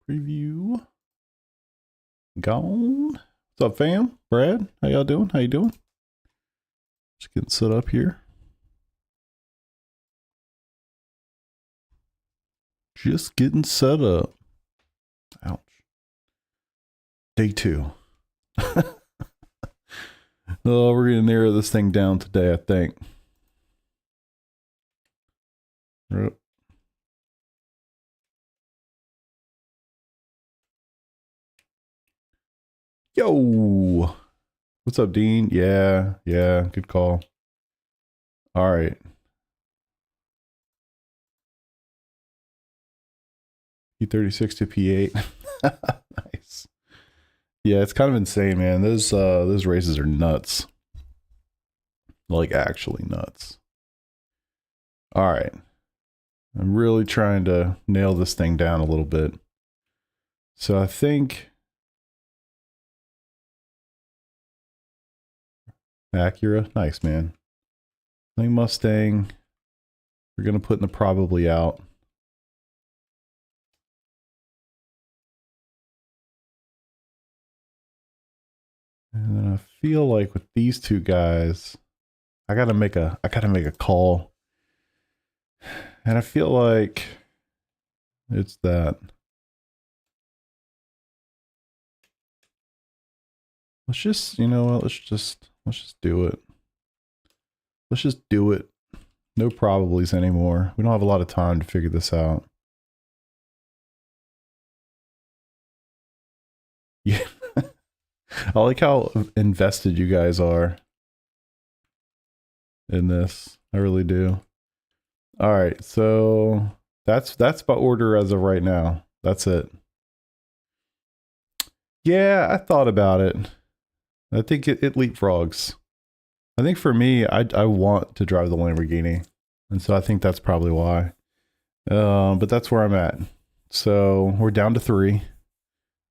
Preview. Gone. What's up, fam? Brad, how y'all doing? How you doing? Just getting set up here. Just getting set up. Ouch. Day 2. Oh, we're gonna narrow this thing down today, I think. Yep. Yo, what's up, Dean? Yeah, good call. All right. P36 to P8. Nice. Yeah, it's kind of insane, man. Those races are nuts. Like, actually nuts. All right. I'm really trying to nail this thing down a little bit. So I think Acura, nice, man. I think Mustang, we're gonna put in the probably out. And then I feel like with these two guys, I gotta make a call. And I feel like it's that. Let's just, you know what, let's just do it. Let's just do it. No probablys anymore. We don't have a lot of time to figure this out. Yeah. I like how invested you guys are in this. I really do. All right, so that's by order as of right now. That's it. Yeah, I thought about it. I think it leapfrogs. I think for me, I want to drive the Lamborghini, and so I think that's probably why. But that's where I'm at. So we're down to 3,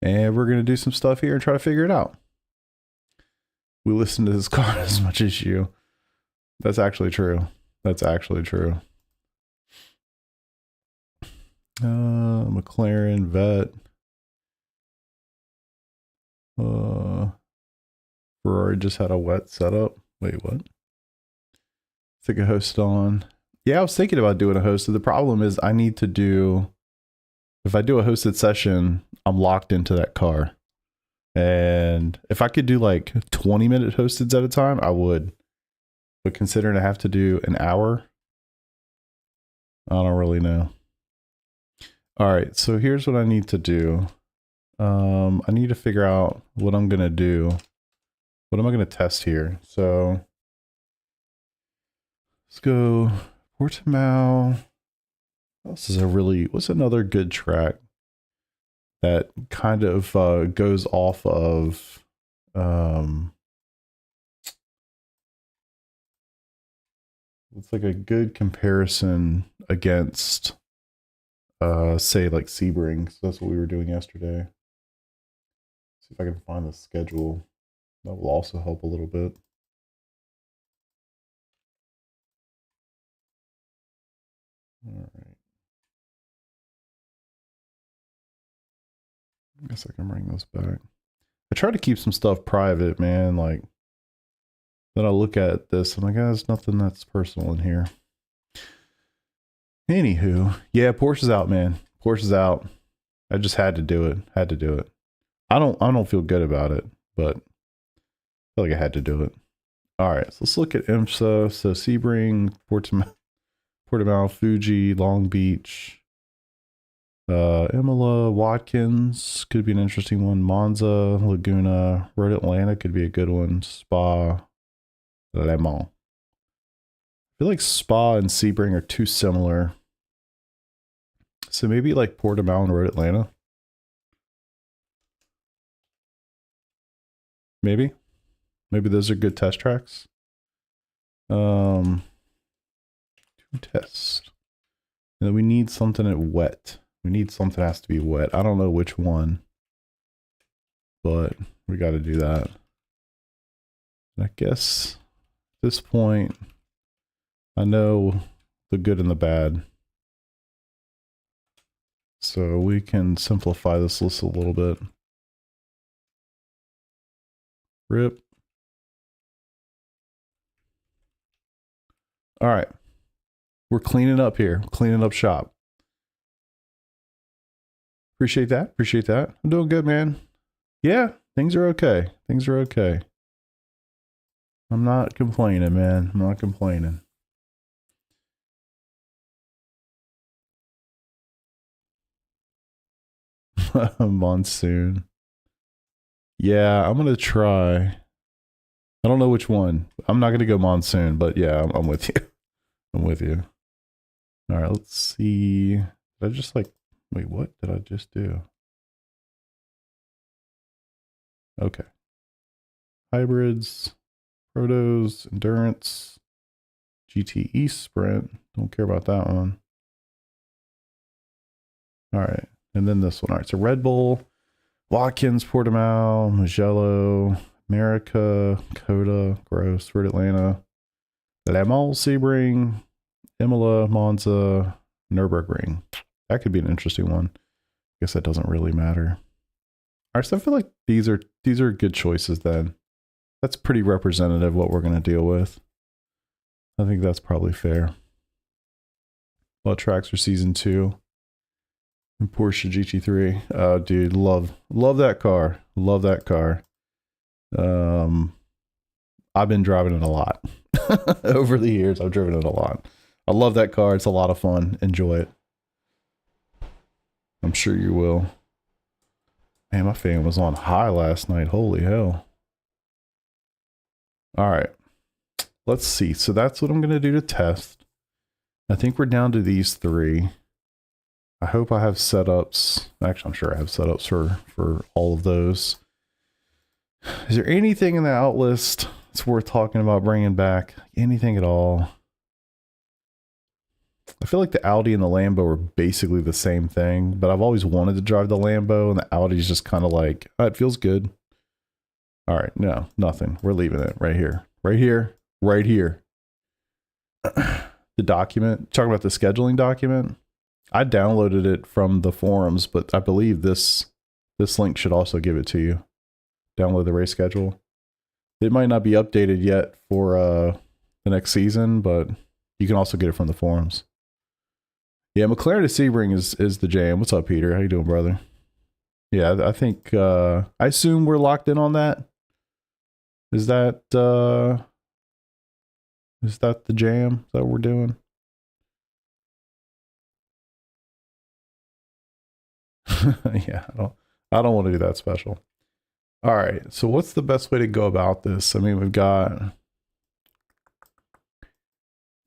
and we're gonna do some stuff here and try to figure it out. We listen to this car as much as you. That's actually true. That's actually true. McLaren, Vette. Ferrari just had a wet setup. Wait, what? Think a host on. Yeah, I was thinking about doing a hosted. The problem is I need to do, if I do a hosted session, I'm locked into that car. And if I could do like 20-minute hosteds at a time, I would. But considering I have to do an hour, I don't really know. All right, so here's what I need to do. I need to figure out what I'm gonna do. What am I gonna test here? So let's go Portimao. This is what's another good track that kind of goes off of it's like a good comparison against say like Sebring. So that's what we were doing yesterday. See if I can find the schedule. That will also help a little bit. All right. I guess I can bring this back. I try to keep some stuff private, man. Like, then I look at this, I'm like, there's nothing that's personal in here. Anywho, yeah, Porsche's out, man. Porsche's out. I just had to do it. Had to do it. I don't feel good about it, but I feel like I had to do it. All right, so let's look at IMSA. So Sebring, Portimao, Fuji, Long Beach, Imola, Watkins could be an interesting one. Monza, Laguna, Road Atlanta could be a good one. Spa, Le Mans. I feel like Spa and Sebring are too similar. So maybe like Portimao and Road Atlanta. Maybe those are good test tracks. To test. And then we need something at wet. We need something that has to be wet. I don't know which one, but we got to do that. I guess at this point, I know the good and the bad. So we can simplify this list a little bit. Rip. All right. We're cleaning up here. Cleaning up shop. Appreciate that. Appreciate that. I'm doing good, man. Yeah, things are okay. Things are okay. I'm not complaining, man. I'm not complaining. Monsoon. Yeah, I'm going to try. I don't know which one. I'm not going to go monsoon, but yeah, I'm with you. I'm with you. All right, let's see. Did I just like, wait, what did I just do? Okay. Hybrids, protos, endurance, GT sprint. Don't care about that one. All right. And then this one. All right. So Red Bull, Watkins, Portimao, Mugello, America, Coda, Gross, Road Atlanta, Le Mans, Sebring, Imola, Monza, Nürburgring. That could be an interesting one. I guess that doesn't really matter. All right, so I feel like these are good choices then. That's pretty representative of what we're going to deal with. I think that's probably fair. What tracks for season 2? And Porsche GT3. Oh, dude, love that car. Love that car. I've been driving it a lot. Over the years, I've driven it a lot. I love that car. It's a lot of fun. Enjoy it. I'm sure you will. Man, my fan was on high last night. Holy hell. All right. Let's see. So that's what I'm going to do to test. I think we're down to these 3. I hope I have setups. Actually, I'm sure I have setups for all of those. Is there anything in the out list that's worth talking about bringing back? Anything at all? I feel like the Audi and the Lambo are basically the same thing, but I've always wanted to drive the Lambo, and the Audi's just kind of like, oh, it feels good. All right, no, nothing. We're leaving it right here. Right here. Right here. The document. Talking about the scheduling document. I downloaded it from the forums, but I believe this link should also give it to you. Download the race schedule. It might not be updated yet for the next season, but you can also get it from the forums. Yeah, McLaren to Sebring is the jam. What's up, Peter? How you doing, brother? Yeah, I think I assume we're locked in on that. Is that the jam that we're doing? Yeah, I don't want to do that special. All right, so what's the best way to go about this? I mean, we've got.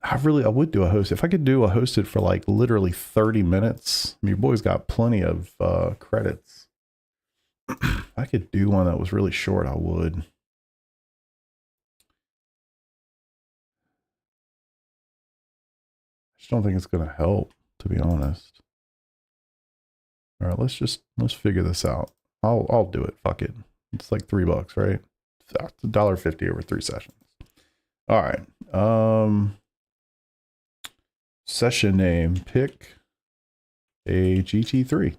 I would do a host. If I could do a hosted for like literally 30 minutes, I mean, your boy's got plenty of credits. If I could do one that was really short, I would. I just don't think it's going to help, to be honest. All right, let's figure this out. I'll do it. Fuck it. It's like $3, right? It's $1.50 over 3 sessions. All right. Session name, pick a GT3.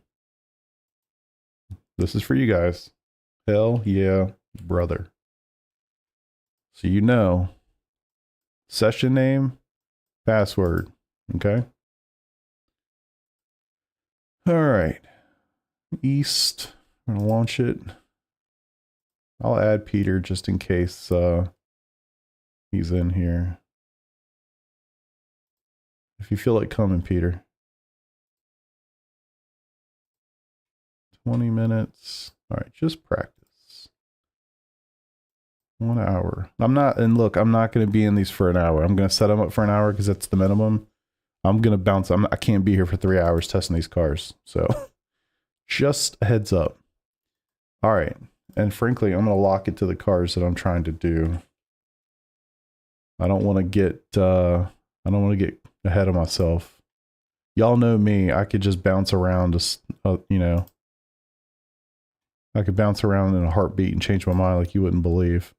This is for you guys. Hell yeah, brother. So you know, session name, password, okay? All right. East, I'm gonna launch it. I'll add Peter just in case he's in here. If you feel like coming, Peter. 20 minutes. All right, just practice. 1 hour. I'm not going to be in these for an hour. I'm going to set them up for an hour because that's the minimum. I'm going to bounce. I can't be here for 3 hours testing these cars. So just a heads up. All right. And frankly, I'm going to lock it to the cars that I'm trying to do. I don't want to get ahead of myself. Y'all know me. I could just bounce around, just you know. I could bounce around in a heartbeat and change my mind like you wouldn't believe.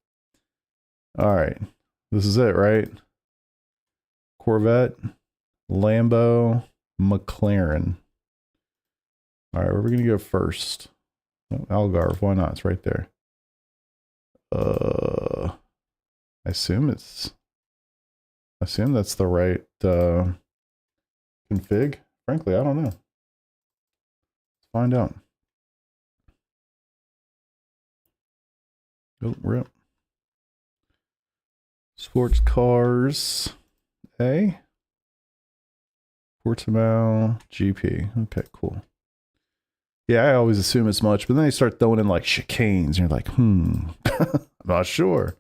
All right, this is it, right? Corvette, Lambo, McLaren. All right, where are we gonna go first? Oh, Algarve, why not? It's right there. I assume that's the right config. Frankly, I don't know. Let's find out. Oh, rip. Sports cars. A. Portimao GP. Okay, cool. Yeah, I always assume it's much, but then they start throwing in like chicanes, and you're like, I'm not sure.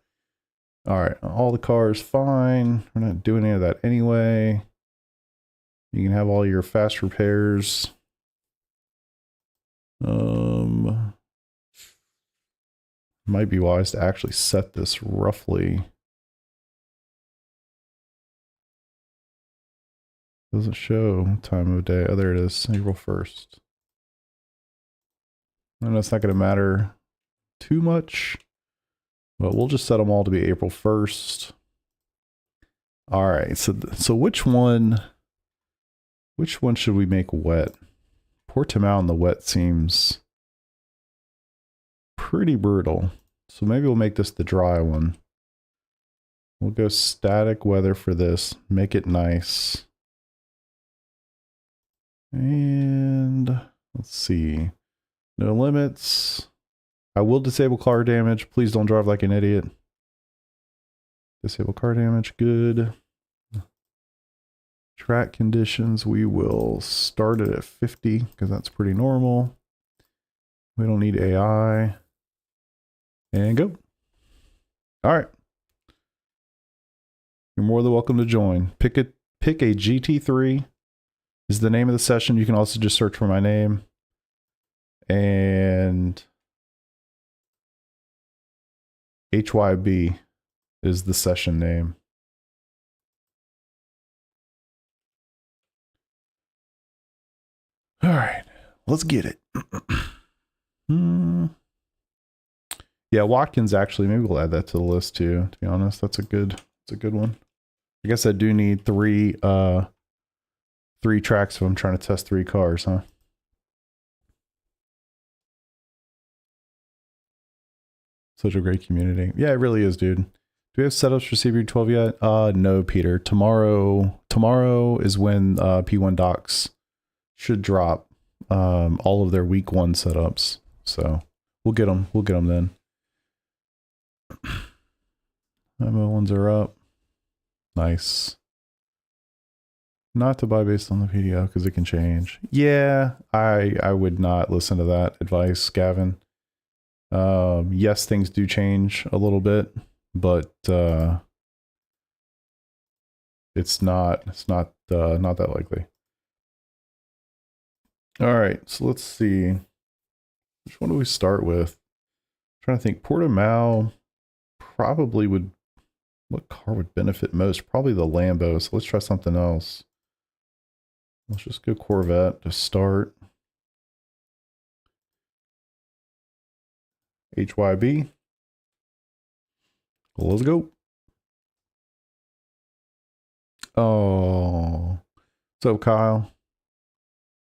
All right, all the cars fine. We're not doing any of that anyway. You can have all your fast repairs. Might be wise to actually set this roughly. Doesn't show time of day. Oh, there it is, April 1st. I know it's not going to matter too much, but we'll just set them all to be April 1st. All right, so which one should we make wet? Portimao in the wet seems pretty brutal. So maybe we'll make this the dry one. We'll go static weather for this, make it nice. And let's see. No limits. I will disable car damage. Please don't drive like an idiot. Disable car damage, good. Track conditions, we will start it at 50 because that's pretty normal. We don't need AI. And go. All right. You're more than welcome to join. Pick a GT3 is the name of the session. You can also just search for my name. And HYB is the session name. All right, let's get it. Yeah, Watkins actually, maybe we'll add that to the list too, to be honest. That's a good one. I guess I do need three tracks if I'm trying to test 3 cars, huh? Such a great community. Yeah, it really is, dude. Do we have setups for CPU 12 yet? No, Peter. Tomorrow is when P1 docs should drop all of their week 1 setups. So we'll get them then. Memo ones are up. Nice. Not to buy based on the PDO because it can change. Yeah, I would not listen to that advice, Gavin. Yes, things do change a little bit, but it's not that likely. All right, so let's see. Which one do we start with? I'm trying to think. Portimao probably would. What car would benefit most? Probably the Lambo. So let's try something else. Let's just go Corvette to start. HYB. Let's go. Oh, so Kyle.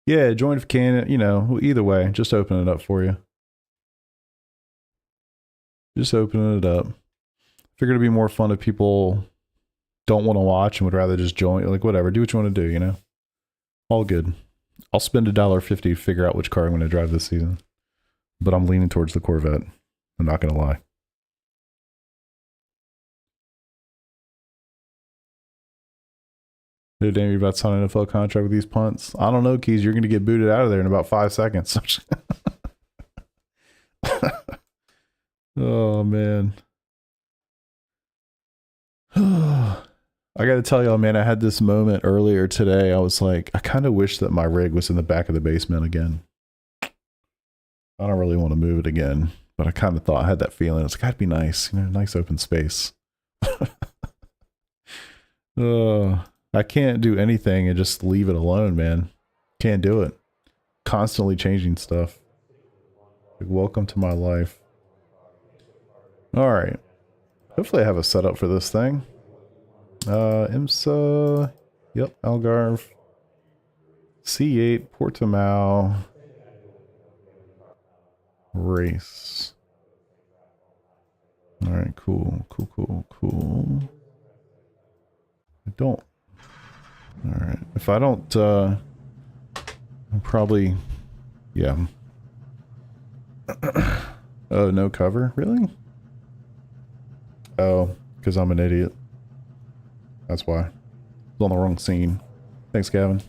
Yeah, join if you can. You know, either way, just open it up for you. Just opening it up. Figured it'd be more fun if people don't want to watch and would rather just join. Like, whatever, do what you want to do, you know? All good. I'll spend $1.50 to figure out which car I'm going to drive this season. But I'm leaning towards the Corvette. I'm not going to lie. No damn, you're about to sign an NFL contract with these punts. I don't know, Keys. You're going to get booted out of there in about 5 seconds. Oh, man. I got to tell y'all, man, I had this moment earlier today. I was like, I kind of wish that my rig was in the back of the basement again. I don't really want to move it again, but I kind of thought I had that feeling. It's got to be nice, you know, nice open space. I can't do anything and just leave it alone, man. Can't do it. Constantly changing stuff. Like, welcome to my life. Alright. Hopefully I have a setup for this thing. IMSA. Yep, Algarve. C8, Portimao. Race. Alright, cool. I don't. Alright. If I don't, I'll probably. Yeah. Oh, no cover? Really? Oh, because I'm an idiot. That's why. It's on the wrong scene. Thanks, Gavin.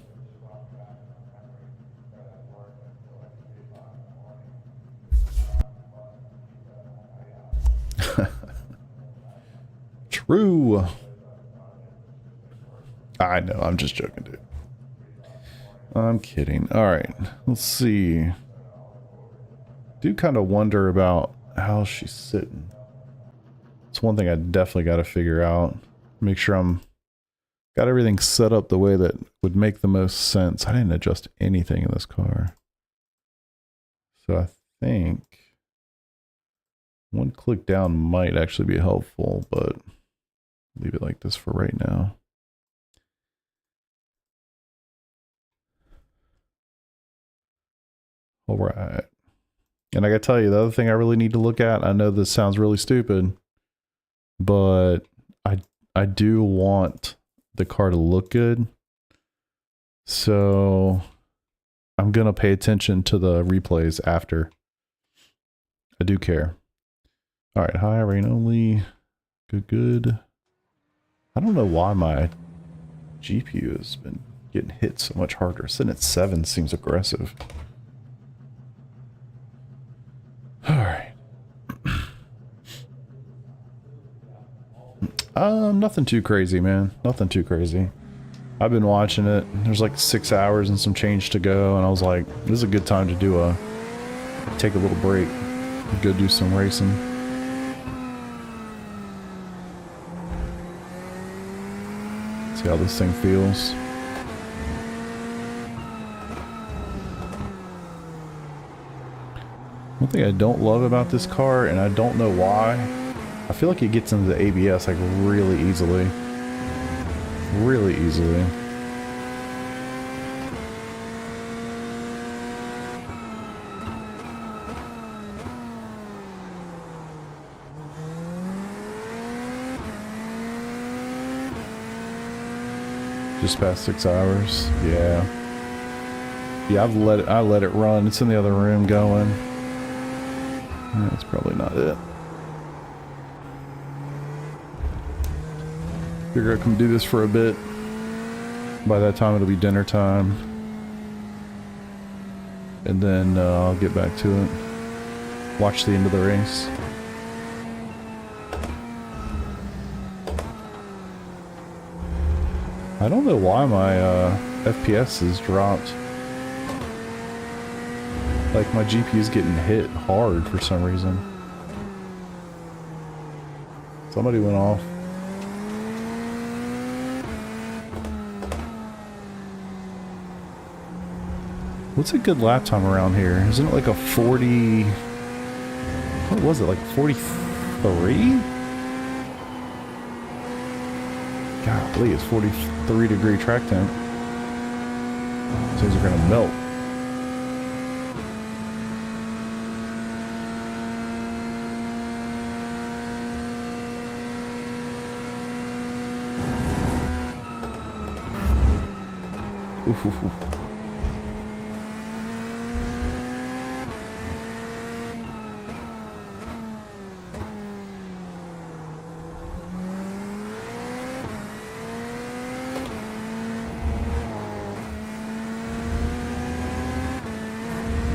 True. I know, I'm just joking, dude. I'm kidding. Alright, let's see. Do kind of wonder about how she's sitting. It's one thing I definitely got to figure out. Make sure I'm got everything set up the way that would make the most sense. I didn't adjust anything in this car. So I think one click down might actually be helpful, but leave it like this for right now. All right. And I gotta tell you, the other thing I really need to look at, I know this sounds really stupid, but I do want the car to look good. So I'm gonna pay attention to the replays after. I do care. All right, high, rain only. Good. I don't know why my GPU has been getting hit so much harder. Sitting at 7 seems aggressive. All right. Nothing too crazy, man. Nothing too crazy. I've been watching it. There's like 6 hours and some change to go, and I was like, this is a good time to do take a little break. Go do some racing. See how this thing feels. One thing I don't love about this car, and I don't know why, I feel like it gets into the ABS like really easily. Really easily. Just past 6 hours. Yeah. Yeah, I let it run. It's in the other room going. That's probably not it. Figure I can do this for a bit. By that time it'll be dinner time. And then I'll get back to it. Watch the end of the race. I don't know why my FPS has dropped. Like my GPU's getting hit hard for some reason. Somebody went off. What's a good lap time around here? Isn't it like a 40... What was it, like 43? Golly, it's 43 degree track temp. Things are gonna melt. Oof.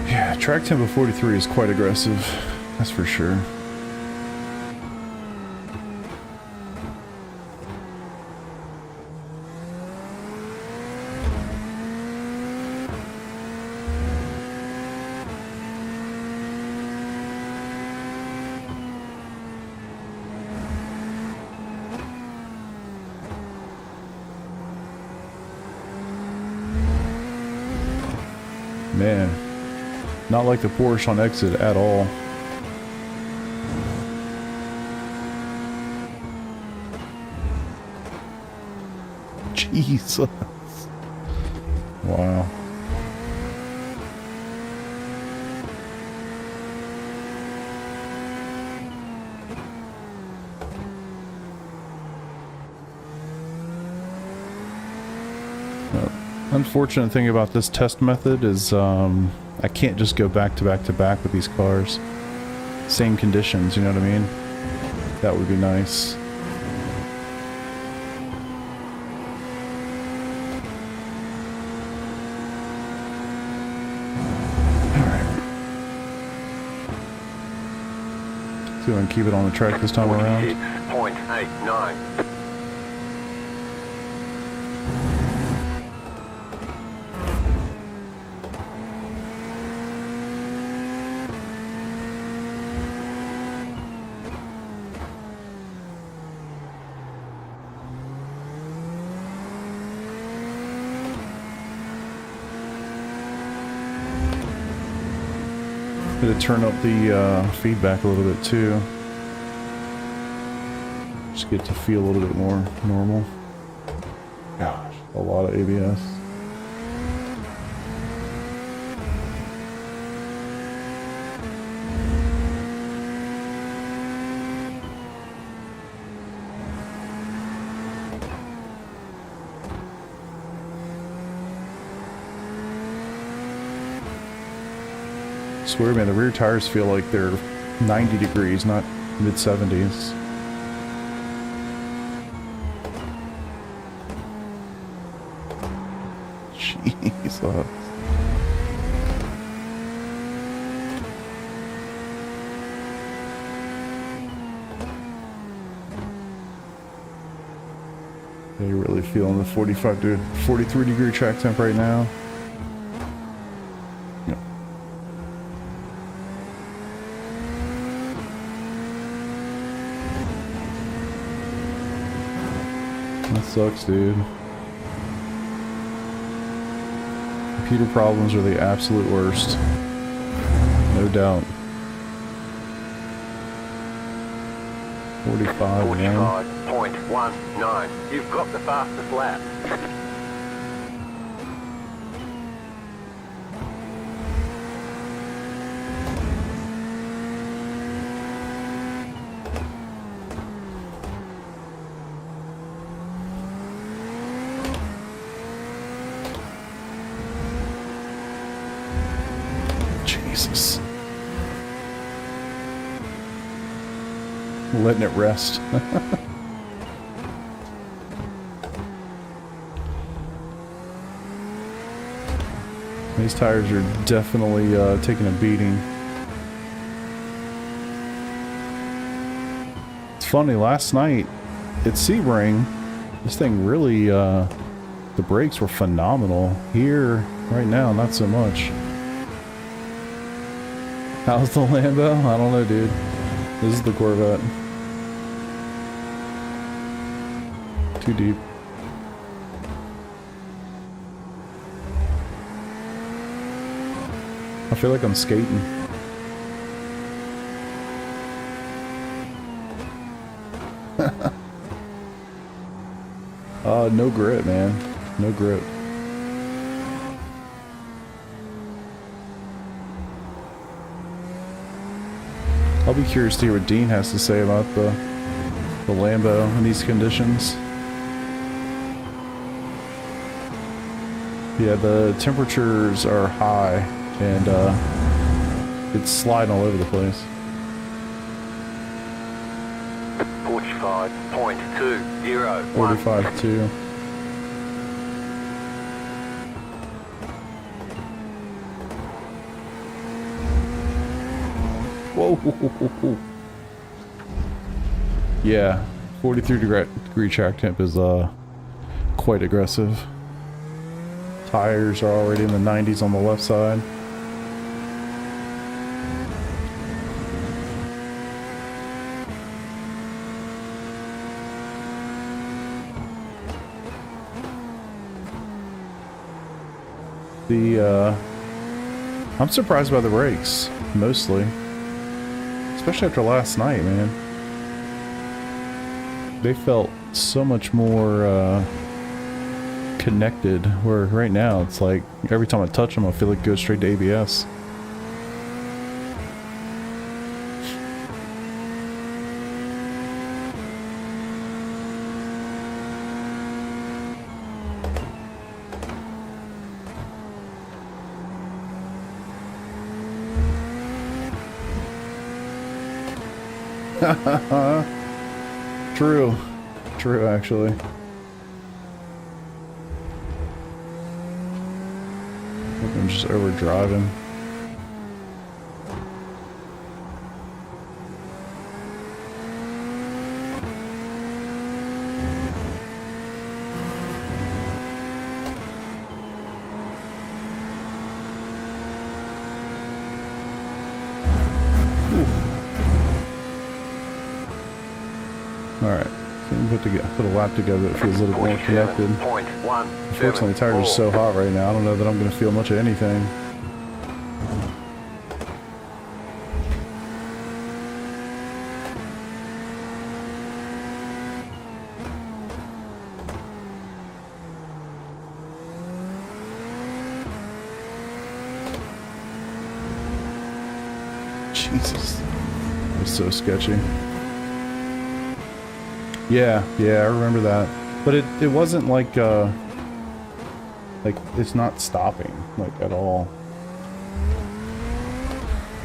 Yeah, track tempo 43 is quite aggressive, that's for sure. Man, not like the Porsche on exit at all. Jesus. Wow. Unfortunate thing about this test method is I can't just go back to back to back with these cars. Same conditions, you know what I mean? That would be nice. Alright. See if I can keep it on the track this time around. 46.89. Gonna turn up the feedback a little bit too. Just get to feel a little bit more normal. Gosh, a lot of ABS. I swear, man, the rear tires feel like they're 90 degrees, not mid-70s. Jesus. You're really feeling the 45 to 43 degree track temp right now. Yep. That sucks, dude. Computer problems are the absolute worst. No doubt. 45.19. You've got the fastest lap. Jesus. Letting it rest. These tires are definitely taking a beating. It's funny, last night at Sebring, this thing really, the brakes were phenomenal. Here, right now, not so much. How's the Lambo? I don't know, dude. This is the Corvette. Too deep. I feel like I'm skating. No grip, man. No grip. I'll be curious to hear what Dean has to say about the Lambo in these conditions. Yeah, the temperatures are high and it's sliding all over the place. 45.20. 45.2. Whoa. Yeah, 43 degree track temp is quite aggressive. Tires are already in the 90s on the left side. I'm surprised by the brakes, mostly. Especially after last night, man. They felt so much more connected, where right now it's like every time I touch them I feel like it goes straight to ABS. True. True, actually. I'm just overdriving. Alright, so we put a lap together that feels a little bit more connected. Unfortunately, the tires are so hot right now, I don't know that I'm going to feel much of anything. Jesus. That's so sketchy. Yeah, I remember that. But it wasn't like it's not stopping, like, at all.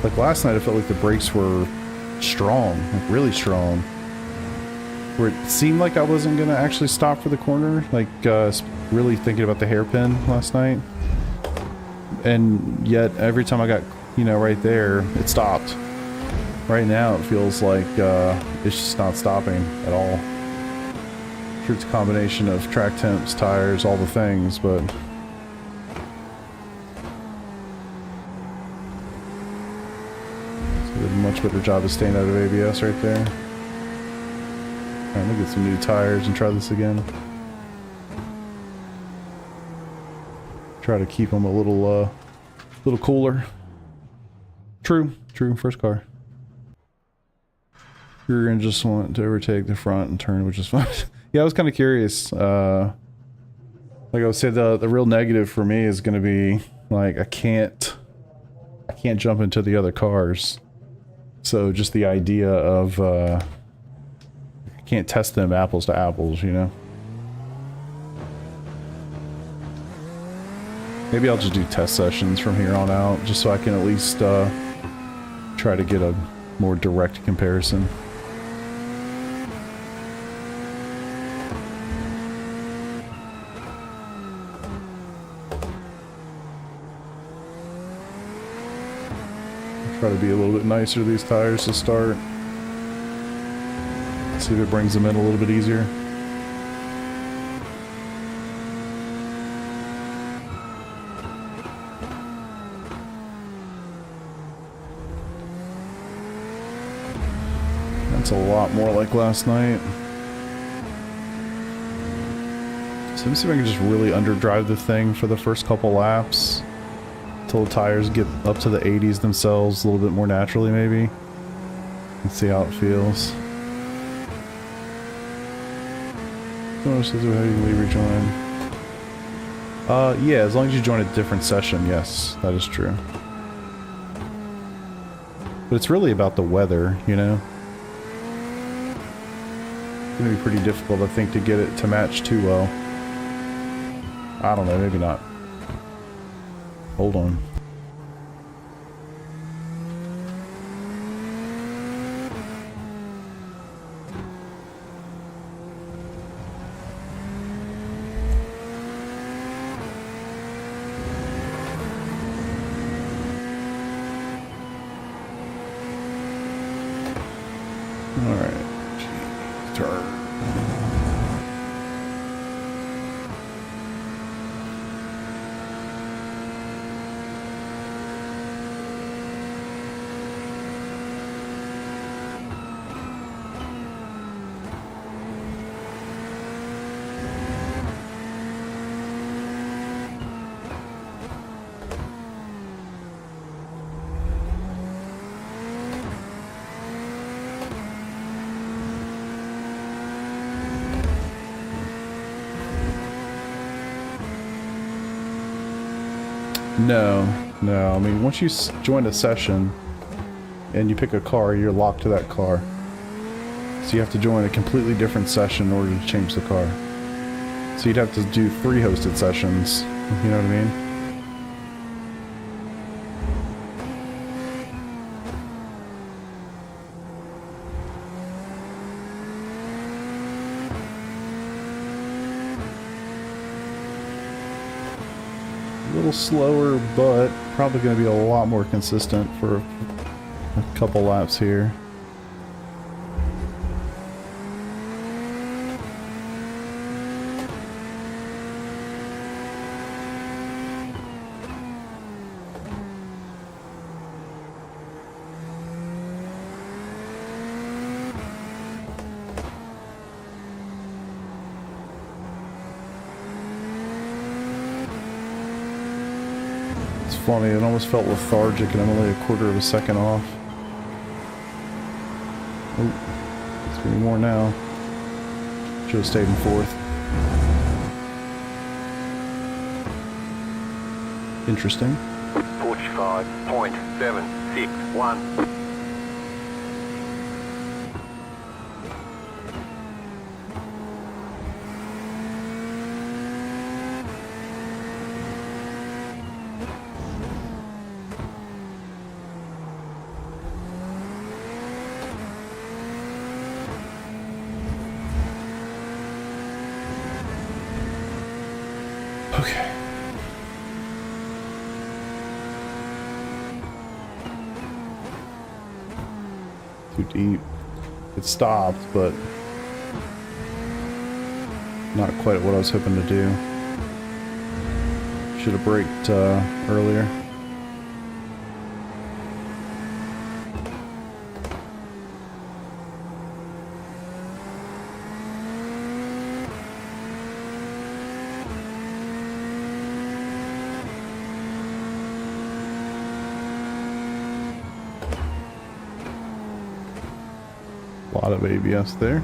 Like last night I felt like the brakes were strong, like really strong. Where it seemed like I wasn't gonna actually stop for the corner, like really thinking about the hairpin last night. And yet every time I got, right there, it stopped. Right now it feels like it's just not stopping at all. Sure, it's a combination of track temps, tires, all the things, but so did a much better job of staying out of ABS right there. Alright, let me get some new tires and try this again. Try to keep them a little cooler. True, first car. You're gonna just want to overtake the front and turn, which is fine. Yeah, I was kind of curious. Like I would say, the real negative for me is gonna be like I can't jump into the other cars. So just the idea of I can't test them apples to apples, Maybe I'll just do test sessions from here on out, just so I can at least try to get a more direct comparison. Try to be a little bit nicer to these tires to start. See if it brings them in a little bit easier. That's a lot more like last night. So let me see if I can just really underdrive the thing for the first couple laps. Until the tires get up to the 80s themselves a little bit more naturally, maybe. And see how it feels. Oh, so how you can rejoin. Yeah, as long as you join a different session, yes, that is true. But it's really about the weather, It's gonna be pretty difficult, I think, to get it to match too well. I don't know, maybe not. Hold on. All right. Turn. No, no. I mean, once you join a session and you pick a car, you're locked to that car. So you have to join a completely different session in order to change the car. So you'd have to do 3 hosted sessions. You know what I mean? A little slower, but probably going to be a lot more consistent for a couple laps here. Funny, it almost felt lethargic and I'm only a quarter of a second off. Oh, it's getting more now. Should have stayed in 4th. Interesting. 45.761. Okay. Too deep. It stopped, but not quite what I was hoping to do. Should have braked earlier. A lot of ABS there.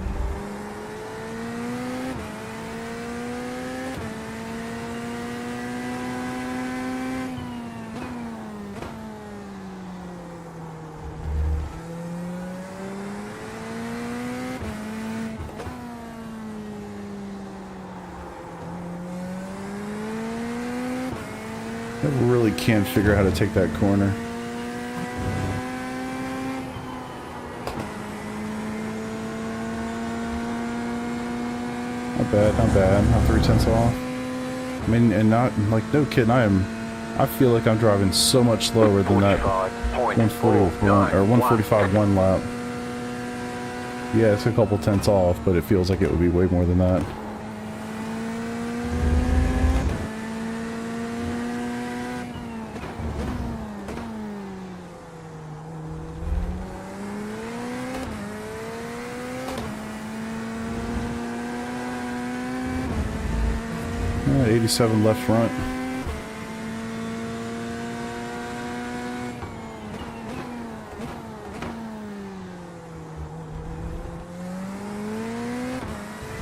I really can't figure out how to take that corner. Not bad, not bad. Not 3/10 off. I mean, and not like no kidding. I feel like I'm driving so much slower than that 141 or 145 one lap. Yeah, it's a couple tenths off, but it feels like it would be way more than that. Yeah, 87 left front.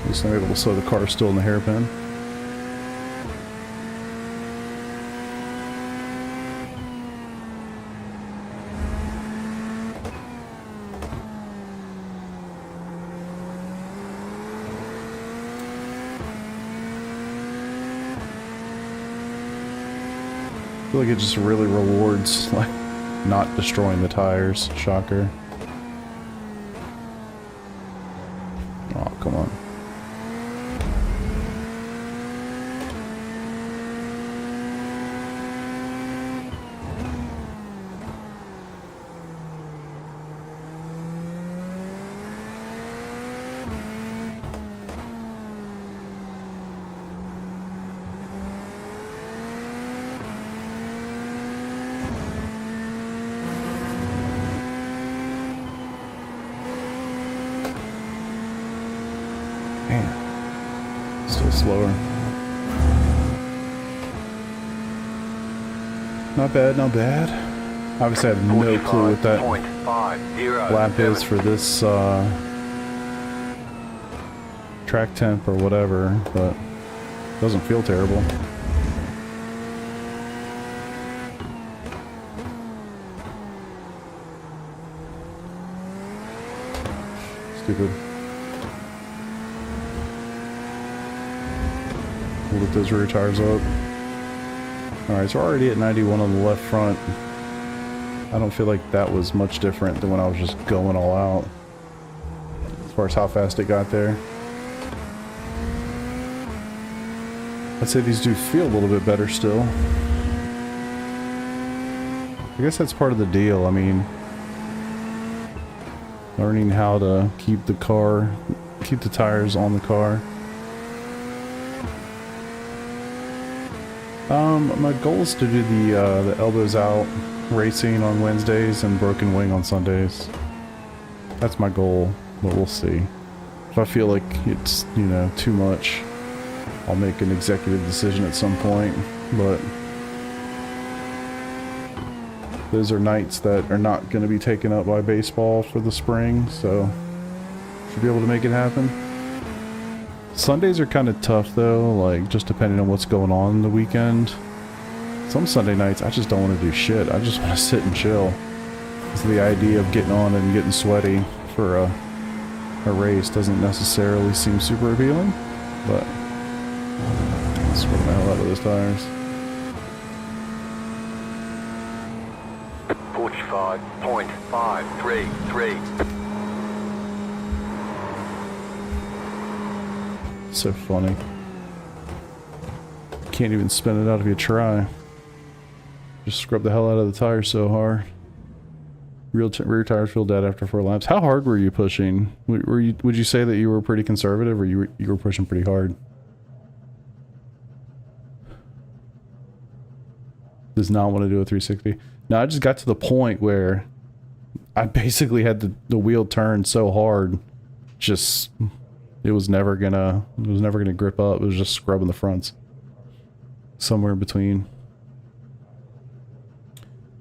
At least I'm able to slow the car still in the hairpin. I feel like it just really rewards like not destroying the tires. Shocker. Oh, come on. Man, still slower. Not bad, not bad. Obviously I have no clue what that lap is for this track temp or whatever, but it doesn't feel terrible. stupid. We'll lift those rear tires up. Alright, so we're already at 91 on the left front. I don't feel like that was much different than when I was just going all out. As far as how fast it got there. I'd say these do feel a little bit better still. I guess that's part of the deal. I mean, learning how to keep the tires on the car. My goal is to do the elbows out racing on Wednesdays and broken wing on Sundays. That's my goal, but we'll see. If I feel like it's, you know, too much, I'll make an executive decision at some point, but those are nights that are not going to be taken up by baseball for the spring, so should be able to make it happen. Sundays are kind of tough though, like just depending on what's going on the weekend. Some Sunday nights I just don't want to do shit. I just want to sit and chill. So the idea of getting on and getting sweaty for a race doesn't necessarily seem super appealing, but let's scrub the hell out of those tires. 45.533. So funny. Can't even spin it out if you try. Just scrub the hell out of the tires so hard. Rear tires feel dead after 4 laps. How hard were you pushing? Would you say that you were pretty conservative, or you were pushing pretty hard? Does not want to do a 360. No, I just got to the point where I basically had the wheel turned so hard, just it was never gonna grip up. It was just scrubbing the fronts. Somewhere in between.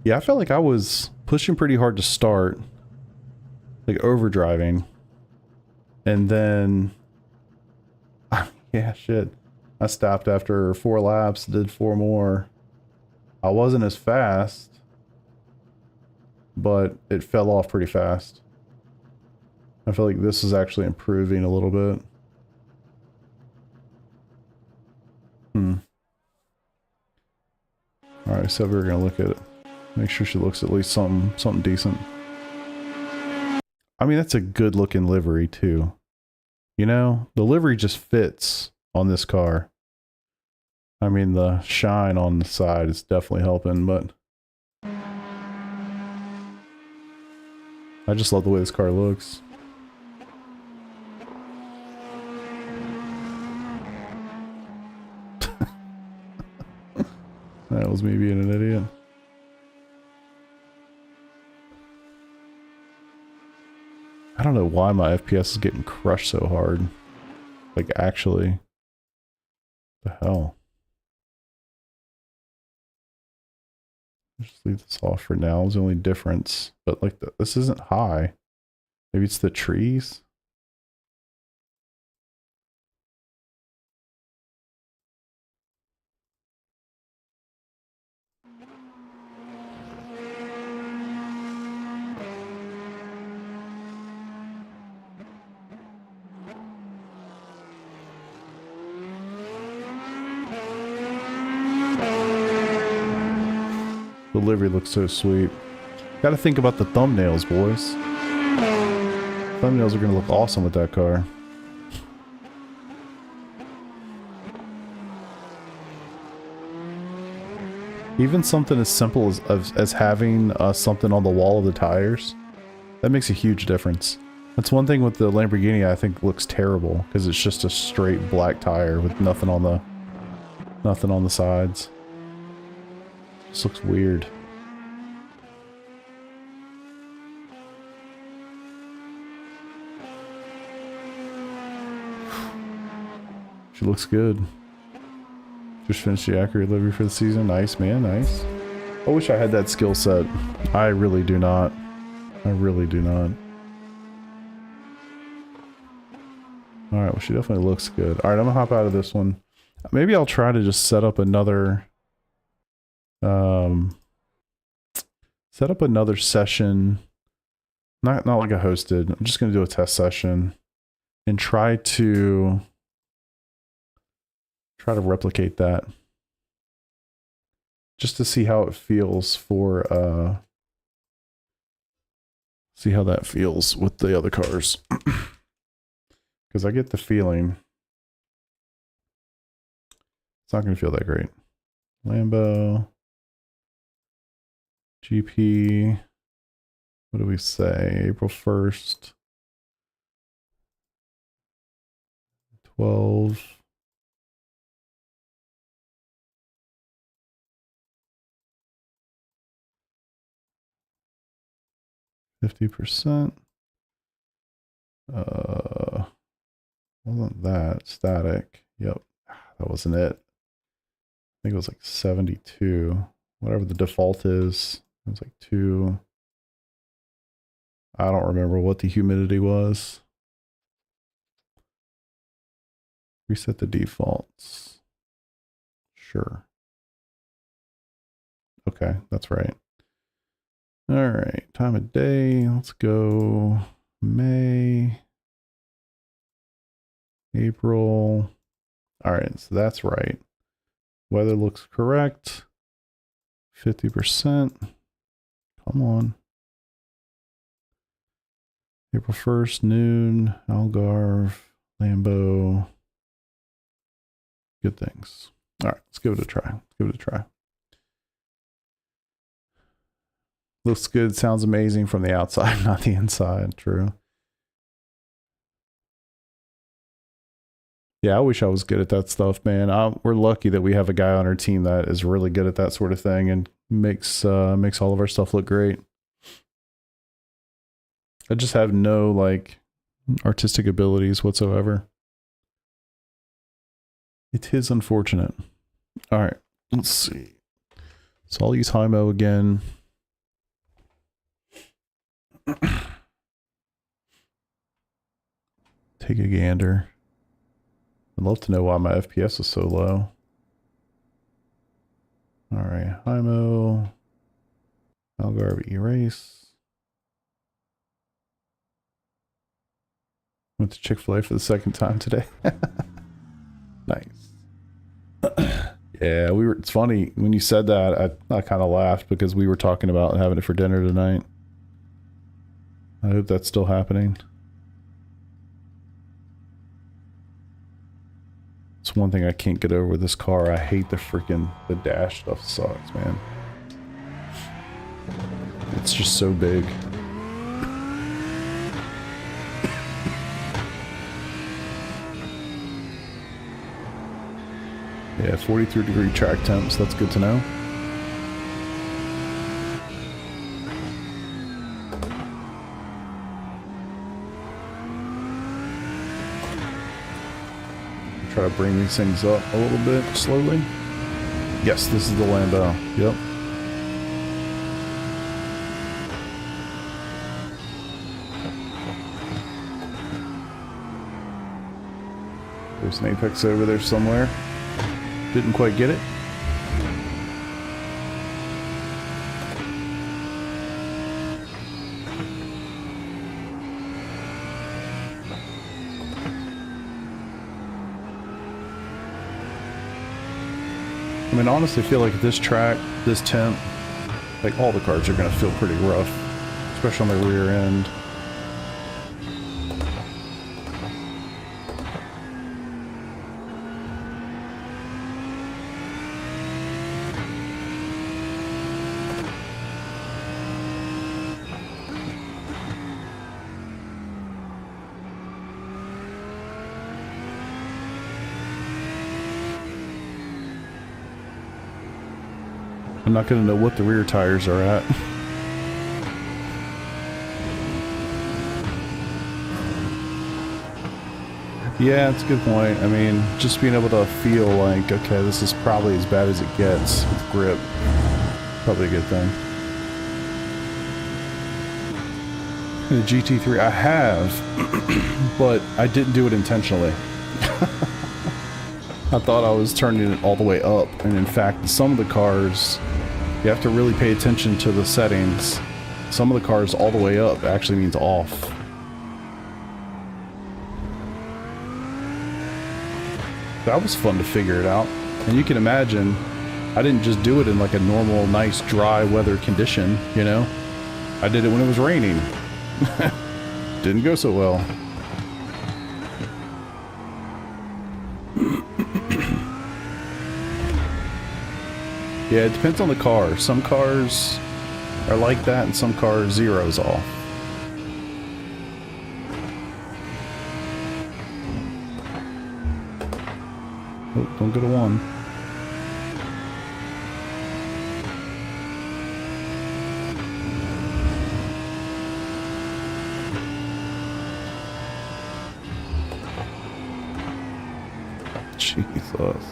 Yeah, I felt like I was pushing pretty hard to start, like overdriving, and then yeah, shit, I stopped after 4 laps, did 4 more. I wasn't as fast, but it fell off pretty fast. I feel like this is actually improving a little bit. Alright, so we're gonna look at it. Make sure she looks at least something decent. I mean, that's a good looking livery too. You know, the livery just fits on this car. I mean, the shine on the side is definitely helping, but I just love the way this car looks. That was me being an idiot. I don't know why my FPS is getting crushed so hard. Like, actually. The hell? Just leave this off for now. It's the only difference. But, like, this isn't high. Maybe it's the trees? The livery looks so sweet. Gotta think about the thumbnails, boys. Thumbnails are gonna look awesome with that car. Even something as simple as having something on the wall of the tires, that makes a huge difference. That's one thing with the Lamborghini I think looks terrible, because it's just a straight black tire with nothing on the sides. This looks weird. She looks good. Just finished the accurate livery for the season. Nice, man, nice. I wish I had that skill set. I really do not. I really do not. Alright, well, she definitely looks good. Alright, I'm gonna hop out of this one. Maybe I'll try to just set up another session Not like a hosted. I'm just going to do a test session and try to replicate that. Just to see how it feels for see how that feels with the other cars. Because I get the feeling it's not going to feel that great. Lambo, GP, what do we say? April 1st, 12. %. Wasn't that static? Yep, that wasn't it. I think it was like 72. Whatever the default is, it was like 2. I don't remember what the humidity was. Reset the defaults. Sure. Okay, that's right. All right, time of day. Let's go May, April. All right, so that's right. Weather looks correct. 50%. Come on. April 1st, noon, Algarve, Lambo. Good things. All right, let's give it a try. Let's give it a try. Looks good, sounds amazing from the outside, not the inside. True. Yeah, I wish I was good at that stuff, man. We're lucky that we have a guy on our team that is really good at that sort of thing and makes all of our stuff look great. I just have no like artistic abilities whatsoever. It is unfortunate. All right, let's see. So I'll use Hymo again. Take a gander. I'd love to know why my FPS is so low. All right, Hymo, Algarve erase. Went to Chick-fil-A for the second time today. Nice. Yeah, it's funny when you said that, I kind of laughed because we were talking about having it for dinner tonight. I hope that's still happening. It's one thing I can't get over with this car. I hate the dash stuff sucks, man. It's just so big. Yeah, 43-degree track temps, that's good to know. Try to bring these things up a little bit slowly. Yes, this is the Lambo. Yep. There's an apex over there somewhere. Didn't quite get it. I mean, honestly, I feel like this track, this temp, like all the cars are going to feel pretty rough, especially on the rear end. I'm not going to know what the rear tires are at. Yeah, it's a good point. I mean, just being able to feel like, okay, this is probably as bad as it gets with grip. Probably a good thing. The GT3 I have, but I didn't do it intentionally. I thought I was turning it all the way up, and in fact, some of the cars, you have to really pay attention to the settings some of the cars all the way up actually means off. That was fun to figure it out. And you can imagine, I didn't just do it in like a normal, nice, dry weather condition, you know? I did it when it was raining. Didn't go so well. Yeah, it depends on the car. Some cars are like that, and some cars zeros off. Oh, don't go to one. Jesus.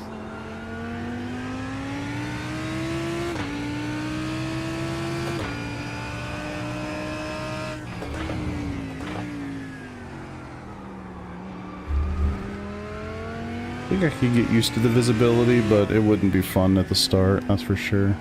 I think I could get used to the visibility, but it wouldn't be fun at the start, that's for sure.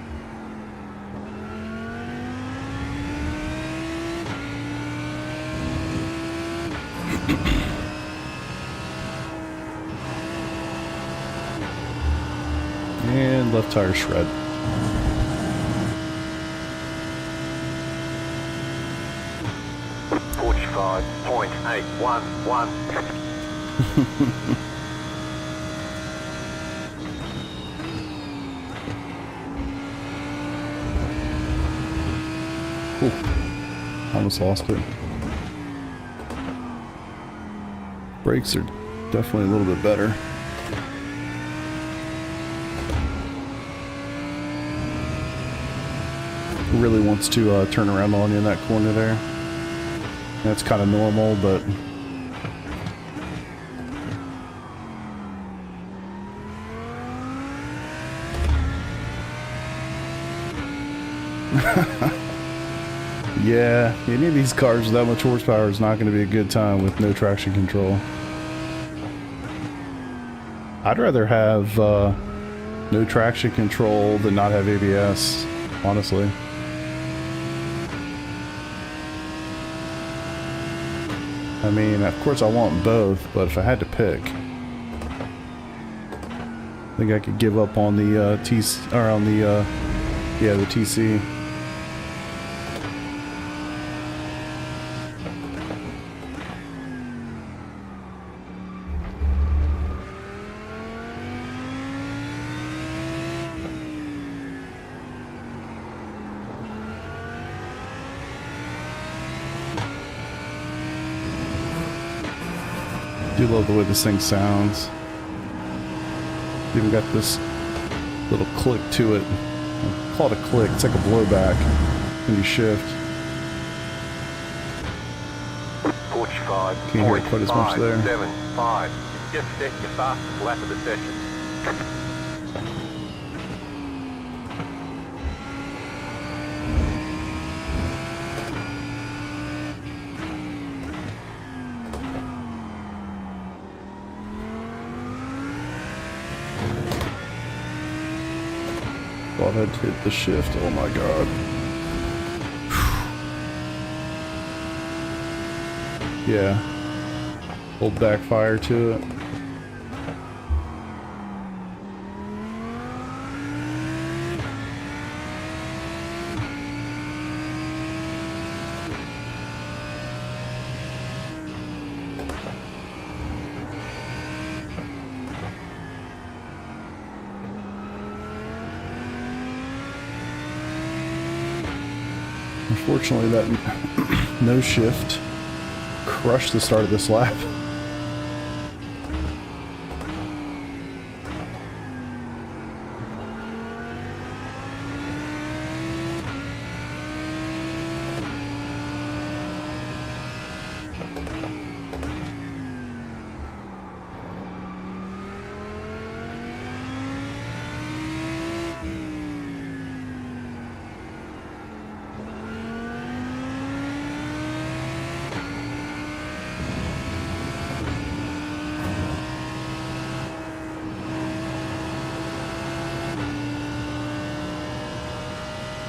And left tire shred. .811. Ooh, almost lost it. Brakes are definitely a little bit better. Really wants to turn around on you in that corner there. That's kind of normal, but yeah, any of these cars with that much horsepower is not going to be a good time with no traction control. I'd rather have no traction control than not have ABS, honestly. I mean, of course I want both, but if I had to pick, I think I could give up on the TC, or on the yeah, the TC. I do love the way this thing sounds. Even got this little click to it. I call it a click. It's like a blowback when you shift. 45. Can't hear it quite as much there. 75. Just set your fastest lap of the session. Thought I'd hit the shift. Oh my god. Yeah. Old backfire to it. Unfortunately, that no shift crushed the start of this lap.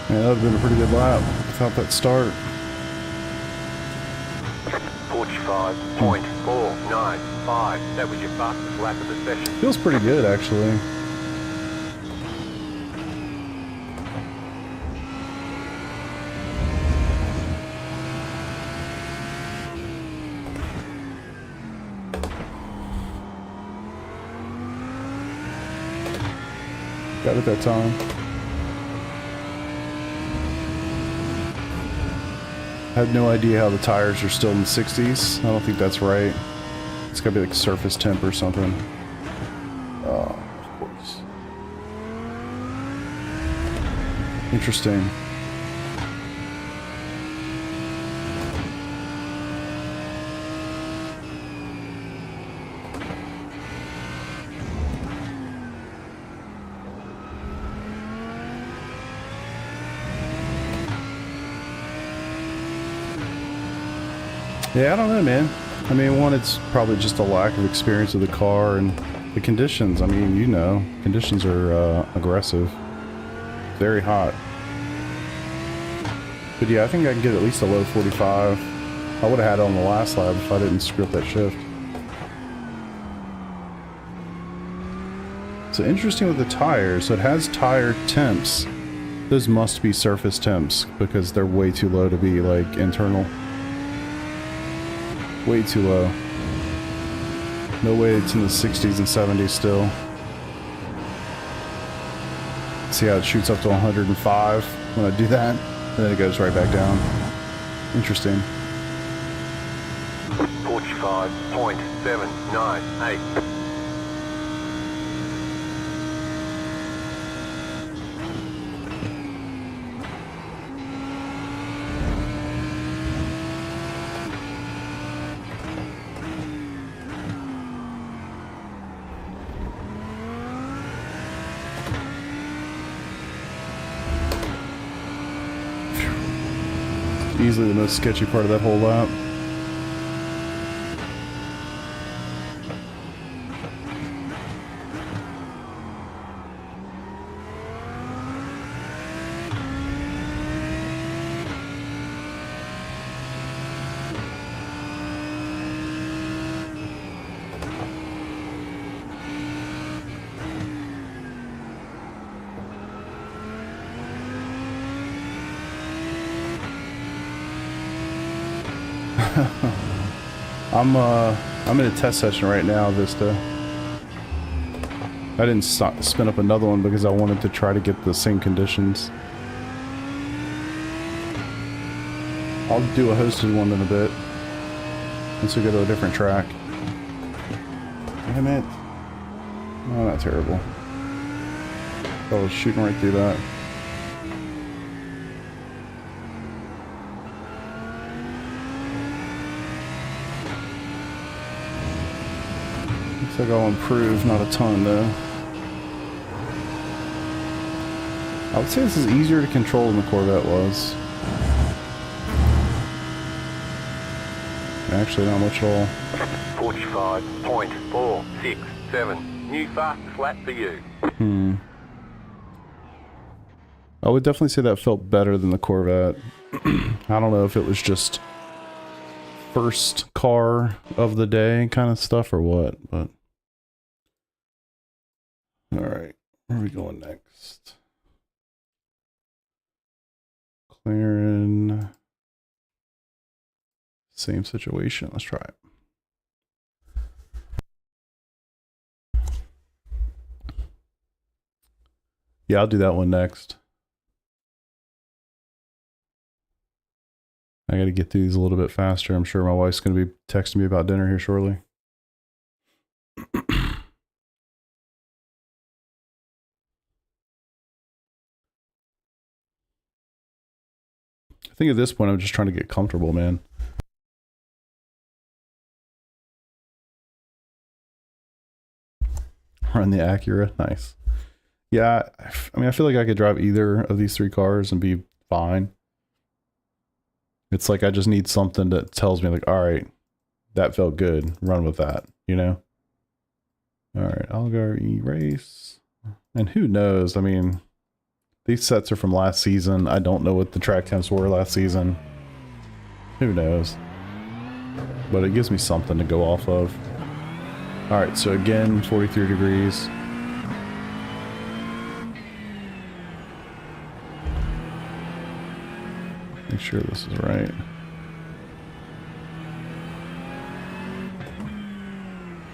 Man, that would have been a pretty good lap. without that start. 45.495. That was your fastest lap of the session. Feels pretty good, actually. Got it that time. I have no idea how the tires are still in the 60s. I don't think that's right. It's gotta be like surface temp or something. Oh, of course. Interesting. Yeah, I don't know, man. I mean, one, it's probably just a lack of experience with the car and the conditions. I mean, you know, conditions are aggressive. Very hot. But yeah, I think I can get at least a low 45. I would have had it on the last lap if I didn't screw up that shift. So interesting with the tires. So it has tire temps. Those must be surface temps because they're way too low to be like internal. Way too low. No way it's in the 60s and 70s still. See how it shoots up to 105 when I do that? And then it goes right back down. Interesting. 45.798. Easily the most sketchy part of that whole lap. I'm in a test session right now, Vista. I didn't spin up another one because I wanted to try to get the same conditions. I'll do a hosted one in a bit once we go to a different track. Damn it. Oh, not terrible. I was shooting right through that. Looks like I'll improve, not a ton though. I would say this is easier to control than the Corvette was. Actually, not much at all. 45.467. New fastest lap for you. I would definitely say that felt better than the Corvette. I don't know if it was just first car of the day kind of stuff or what, but... Alright, where are we going next? Clearing... Same situation, let's try it. Yeah, I'll do that one next. I gotta get through these a little bit faster. I'm sure my wife's gonna be texting me about dinner here shortly. I think at this point I'm just trying to get comfortable, man. Run the Acura, nice. Yeah, I mean, I feel like I could drive either of these three cars and be fine. It's like I just need something that tells me like, all right, that felt good. Run with that, you know? All right, I'll go e-race. And who knows? I mean, These sets are from last season. I don't know what the track temps were last season. Who knows? But it gives me something to go off of. Alright, so again, 43 degrees. Make sure this is right.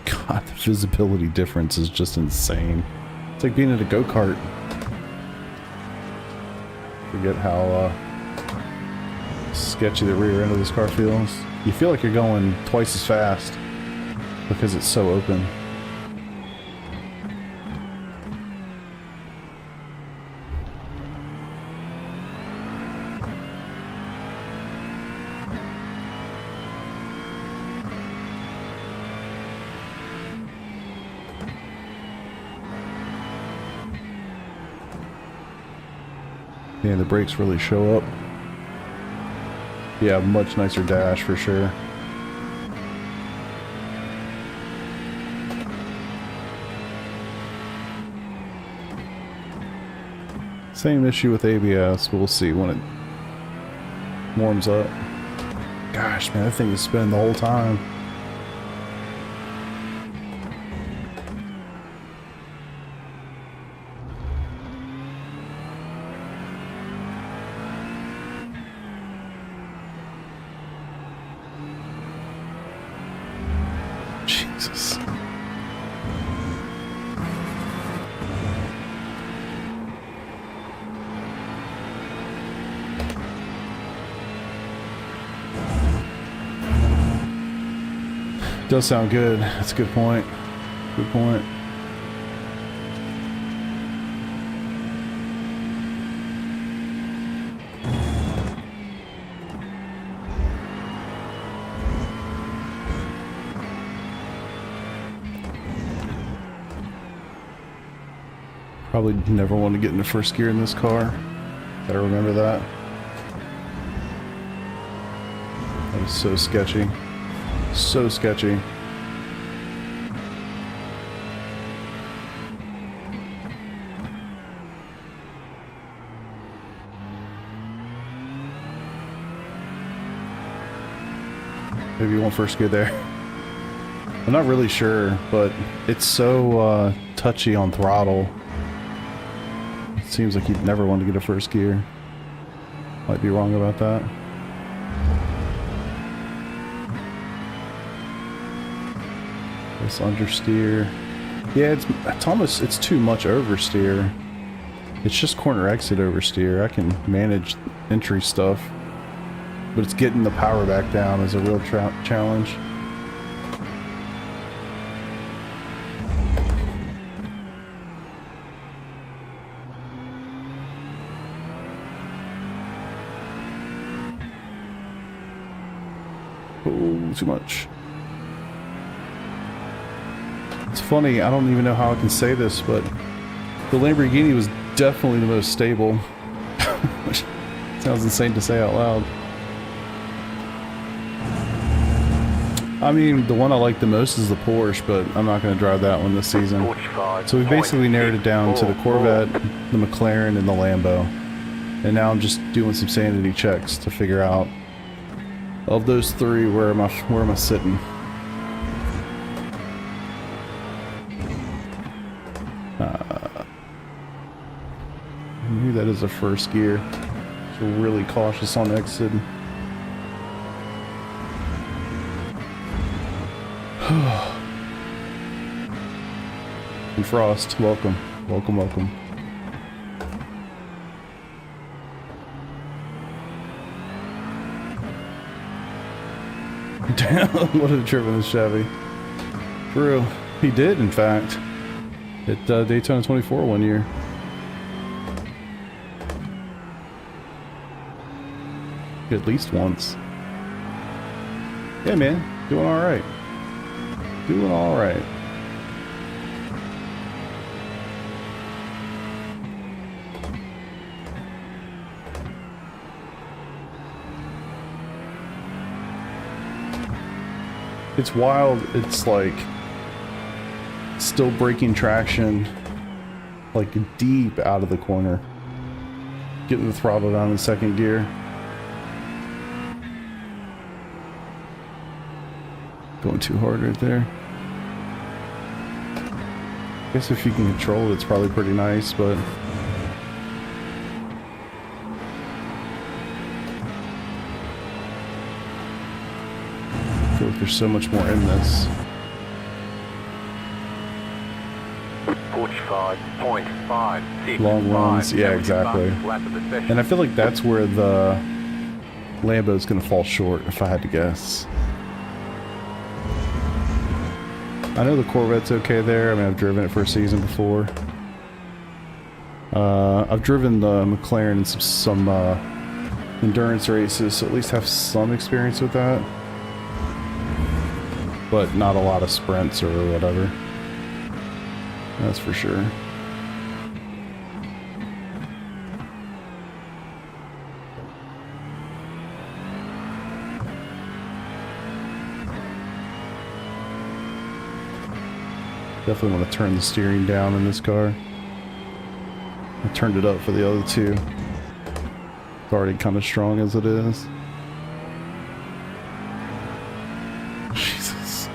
God, the visibility difference is just insane. It's like being in a go-kart. Forget how sketchy the rear end of this car feels. You feel like you're going twice as fast because it's so open. Yeah, the brakes really show up. Yeah, much nicer dash for sure. Same issue with ABS, but we'll see when it warms up. Gosh, man, that thing is spinning the whole time. Jesus. Does sound good. That's a good point. Good point. Probably never want to get into first gear in this car. Gotta remember that. That is so sketchy. So sketchy. Maybe you want first gear there. I'm not really sure, but it's so touchy on throttle. It seems like you'd never want to get a first gear. Might be wrong about that. This understeer. Yeah, it's too much oversteer. It's just corner exit oversteer. I can manage entry stuff, but it's getting the power back down is a real challenge. Oh, too much. It's funny, I don't even know how I can say this, but the Lamborghini was definitely the most stable. Which sounds insane to say out loud. I mean, the one I like the most is the Porsche, but I'm not going to drive that one this season. So we basically narrowed it down to the Corvette, the McLaren, and the Lambo. And now I'm just doing some sanity checks to figure out, of those three, where am I sitting? Maybe that is a first gear. So really cautious on exit. And Frost, welcome. Welcome, welcome. Damn, what a trip in this Chevy. For real. He did, in fact. At Daytona 24 one year. At least once. Yeah, man. Doing alright. Doing alright. It's wild. It's like still breaking traction like deep out of the corner. getting the throttle down in second gear. Going too hard right there. I guess if you can control it, it's probably pretty nice, but I feel like there's so much more in this. 45.56. Long runs, yeah, exactly. And I feel like that's where the Lambo's gonna fall short, if I had to guess. I know the Corvette's okay there. I mean, I've driven it for a season before. I've driven the McLaren in some endurance races, so at least have some experience with that. But not a lot of sprints or whatever. That's for sure. Definitely want to turn the steering down in this car. I turned it up for the other two. It's already kind of strong as it is. Jesus.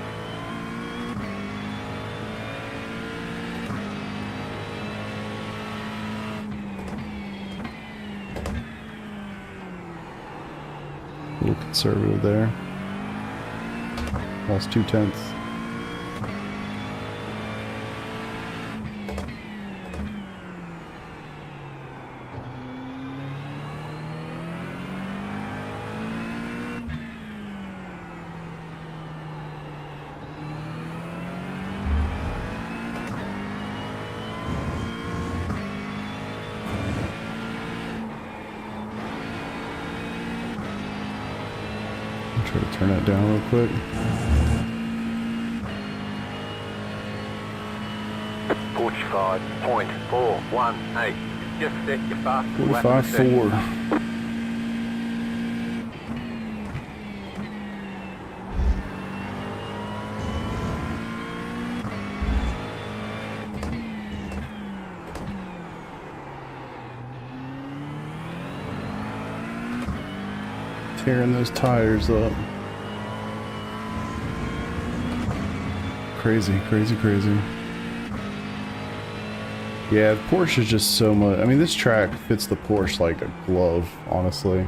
A little conservative there. Lost 0.2. Try to turn that down real quick. 45.418. Just set your fastest lap. 45.4. Tearing those tires up. Crazy, crazy, crazy. Yeah, the Porsche is just so much. I mean, this track fits the Porsche like a glove, honestly.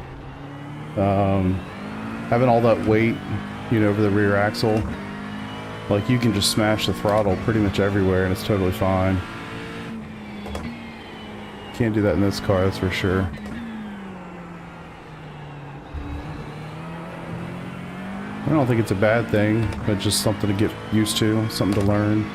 Having all that weight, you know, over the rear axle, like you can just smash the throttle pretty much everywhere and it's totally fine. Can't do that in this car, that's for sure. I don't think it's a bad thing, but just something to get used to, something to learn.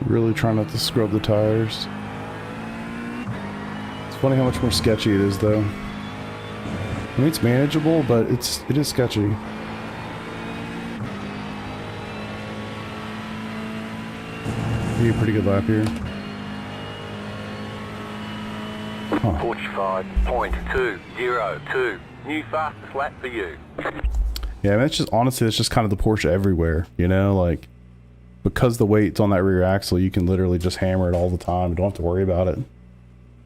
Really trying not to scrub the tires. It's funny how much more sketchy it is, though. I mean, it's manageable, but it is sketchy. Be a pretty good lap here. Huh. 45.202. New fastest lap for you. Yeah, I mean, it's just honestly, it's just kind of the Porsche everywhere, you know, like. Because the weight's on that rear axle, you can literally just hammer it all the time. You don't have to worry about it.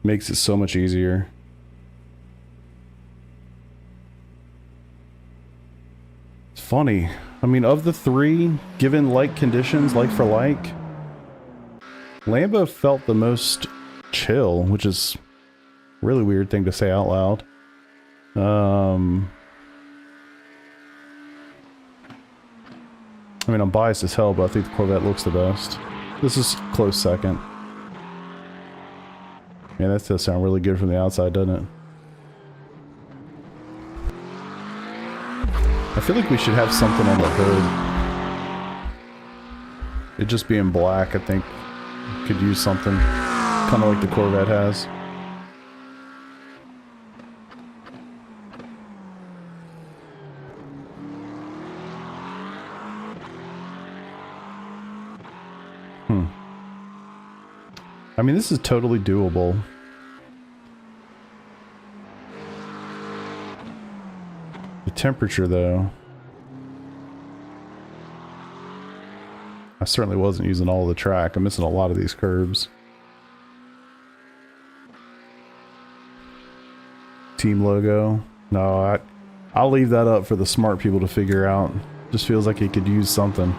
Makes it so much easier. It's funny. I mean, of the three, given like conditions, like for like, Lambo felt the most chill, which is a really weird thing to say out loud. I mean, I'm biased as hell, but I think the Corvette looks the best. This is close second. Man, that does sound really good from the outside, doesn't it? I feel like we should have something on the hood. It just being black, I think, could use something. Kind of like the Corvette has. I mean, this is totally doable. The temperature, though. I certainly wasn't using all the track. I'm missing a lot of these curbs. Team logo. No, I'll leave that up for the smart people to figure out. Just feels like it could use something.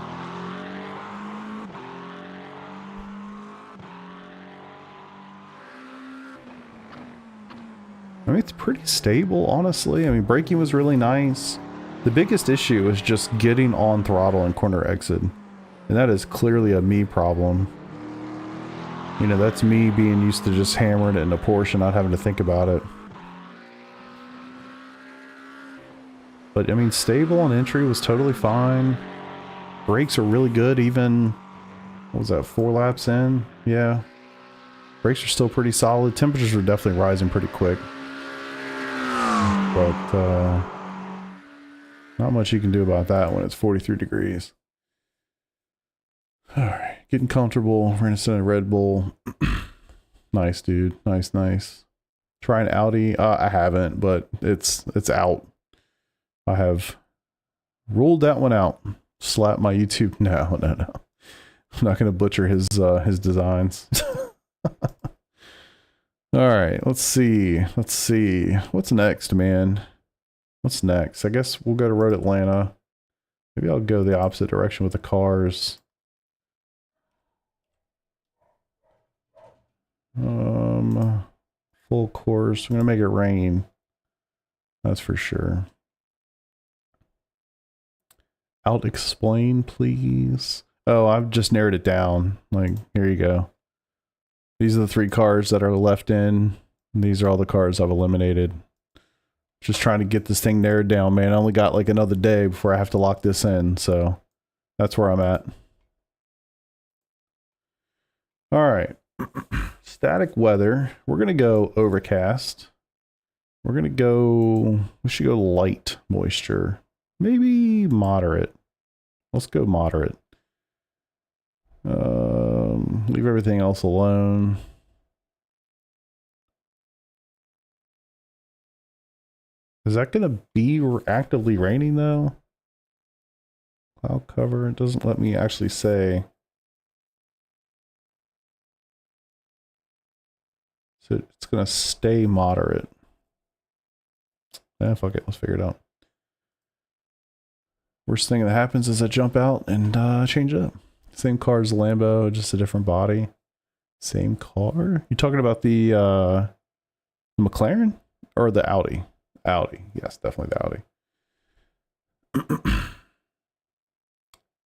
I mean, it's pretty stable, honestly. I mean, braking was really nice. The biggest issue was just getting on throttle and corner exit. And that is clearly a me problem. You know, that's me being used to just hammering it in a Porsche, not having to think about it. But, I mean, stable on entry was totally fine. Brakes are really good, even... What was that, 4 laps in? Yeah. Brakes are still pretty solid. Temperatures are definitely rising pretty quick. But, not much you can do about that when it's 43 degrees. Alright, getting comfortable. We're gonna Red Bull. Nice, dude. Nice, nice. Try an Audi. I haven't, but it's out. I have ruled that one out. Slap my YouTube. No. I'm not gonna butcher his designs. Alright, let's see. What's next, man? What's next? I guess we'll go to Road Atlanta. Maybe I'll go the opposite direction with the cars. Full course. I'm gonna make it rain. That's for sure. Out explain, please. Oh, I've just narrowed it down. Like, here you go. These are the 3 cars that are left in. These are all the cars I've eliminated. Just trying to get this thing narrowed down, man. I only got like another day before I have to lock this in, so that's where I'm at. All right. Static weather. We're going to go overcast. We're going to go... We should go light moisture. Maybe moderate. Let's go moderate. Leave everything else alone. Is that going to be actively raining though? Cloud cover. It doesn't let me actually say. So it's going to stay moderate. Fuck it. Let's figure it out. Worst thing that happens is I jump out and change it up. Same car as the Lambo, just a different body. Same car? You talking about the McLaren or the Audi? Audi. Yes, definitely the Audi.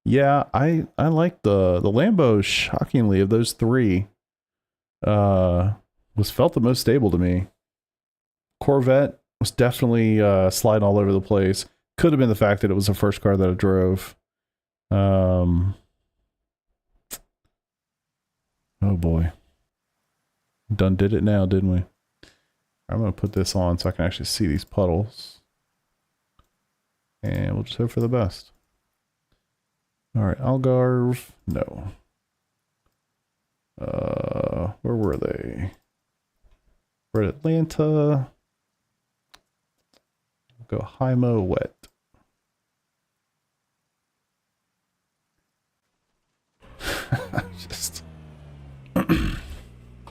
Yeah, I like the Lambo, shockingly, of those 3. Was felt the most stable to me. Corvette was definitely sliding all over the place. Could have been the fact that it was the first car that I drove. Oh boy. Done did it now, didn't we? I'm going to put this on so I can actually see these puddles. And we'll just hope for the best. Alright, Algarve. No. Where were they? We're at Atlanta. Go Hymo wet. Just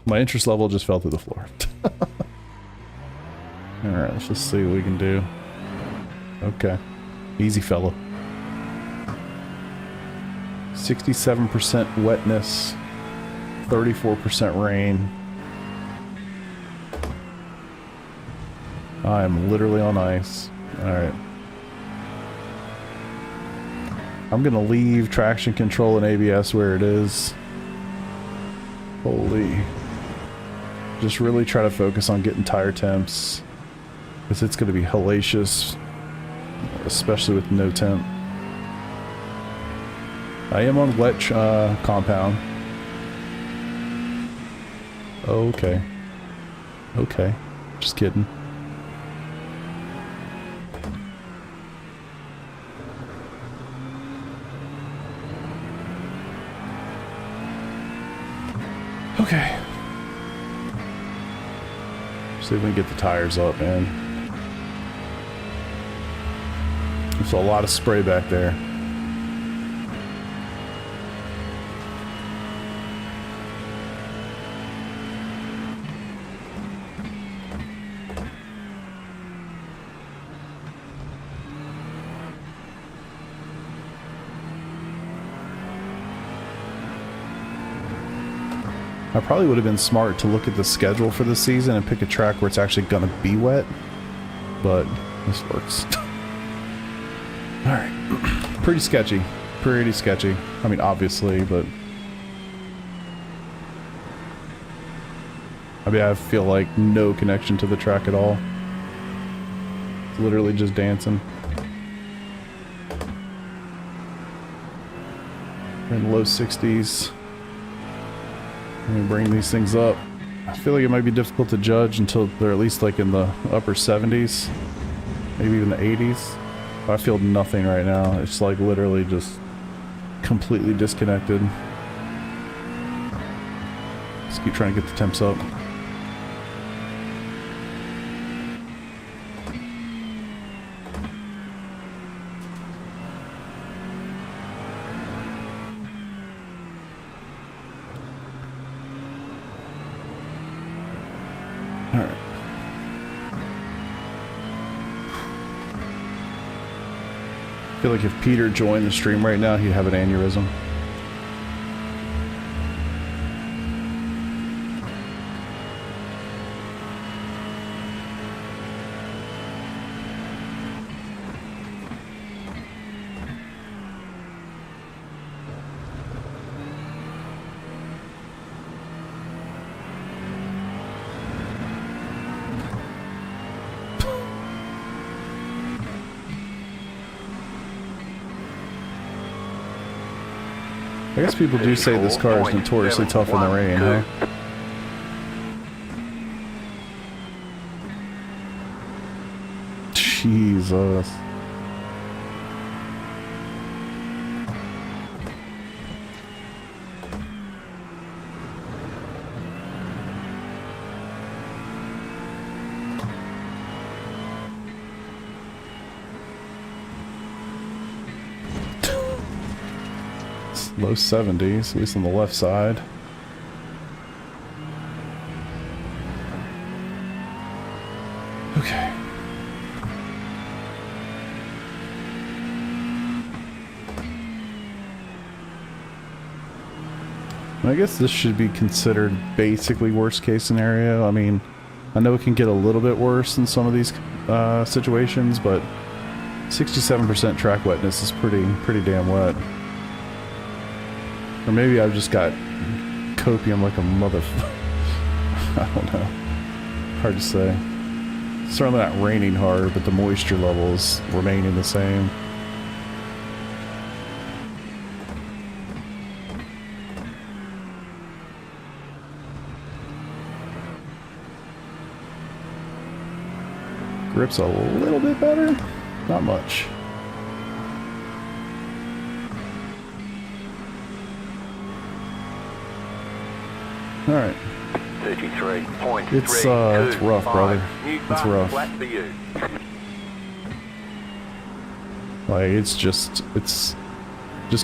my interest level just fell through the floor. Alright, let's just see what we can do. Okay. Easy fellow. 67% wetness. 34% rain. I am literally on ice. Alright. I'm gonna leave traction control and ABS where it is. Holy. Just really try to focus on getting tire temps. Because it's gonna be hellacious. Especially with no temp. I am on wet compound. Okay. Okay. Just kidding. Okay. See if we can get the tires up, man. There's a lot of spray back there. I probably would have been smart to look at the schedule for this season and pick a track where it's actually going to be wet, but this works. Alright. Pretty sketchy. Pretty sketchy. I mean, obviously, but... I mean, I feel like no connection to the track at all. It's literally just dancing. We're in low 60s. Let me bring these things up. I feel like it might be difficult to judge until they're at least like in the upper 70s. Maybe even the 80s. I feel nothing right now. It's like literally just completely disconnected. Just keep trying to get the temps up. Alright. I feel like if Peter joined the stream right now, he'd have an aneurysm. I guess people do say this car is notoriously tough in the rain, huh? Jesus. Low 70s, at least on the left side. Okay. I guess this should be considered basically worst case scenario. I mean, I know it can get a little bit worse in some of these situations, but 67% track wetness is pretty damn wet. Or maybe I've just got copium like a motherfucker. I don't know. Hard to say. It's certainly not raining hard, but the moisture levels remaining the same. Grip's a little bit better. Not much. Alright. 33.3. It's rough, brother. It's rough. Like, it's just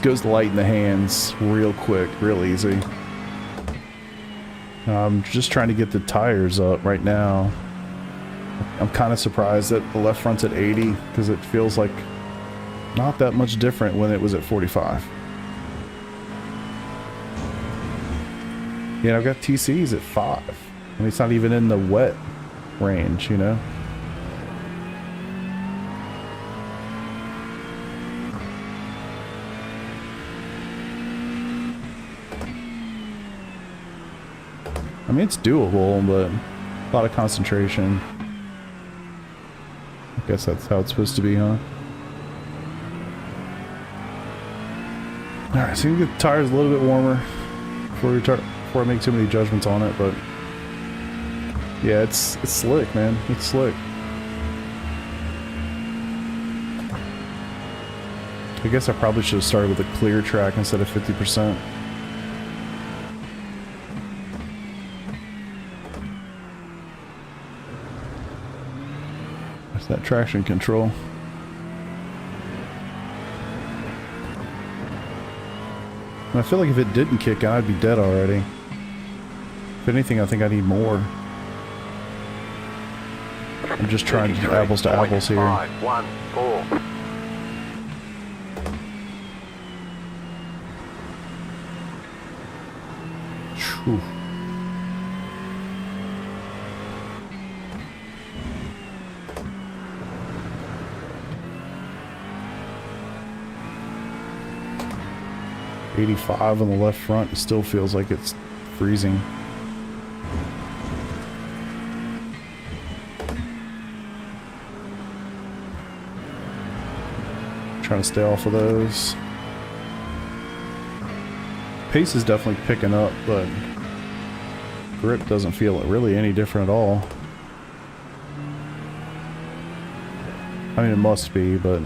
goes light in the hands real quick, real easy. I'm just trying to get the tires up right now. I'm kind of surprised that the left front's at 80, because it feels like not that much different when it was at 45. Yeah, I've got TCs at 5. I mean, it's not even in the wet range, you know? I mean, it's doable, but a lot of concentration. I guess that's how it's supposed to be, huh? Alright, so you can get the tires a little bit warmer before I make too many judgments on it, but yeah, it's slick, man. It's slick. I guess I probably should have started with a clear track instead of 50%. It's that traction control. And I feel like if it didn't kick in, I'd be dead already. If anything, I think I need more. I'm just trying to do apples to apples here. 514. Whew. $85 on the left front. It still feels like it's freezing. Trying to stay off of those. Pace is definitely picking up, but grip doesn't feel really any different at all. I mean, it must be, but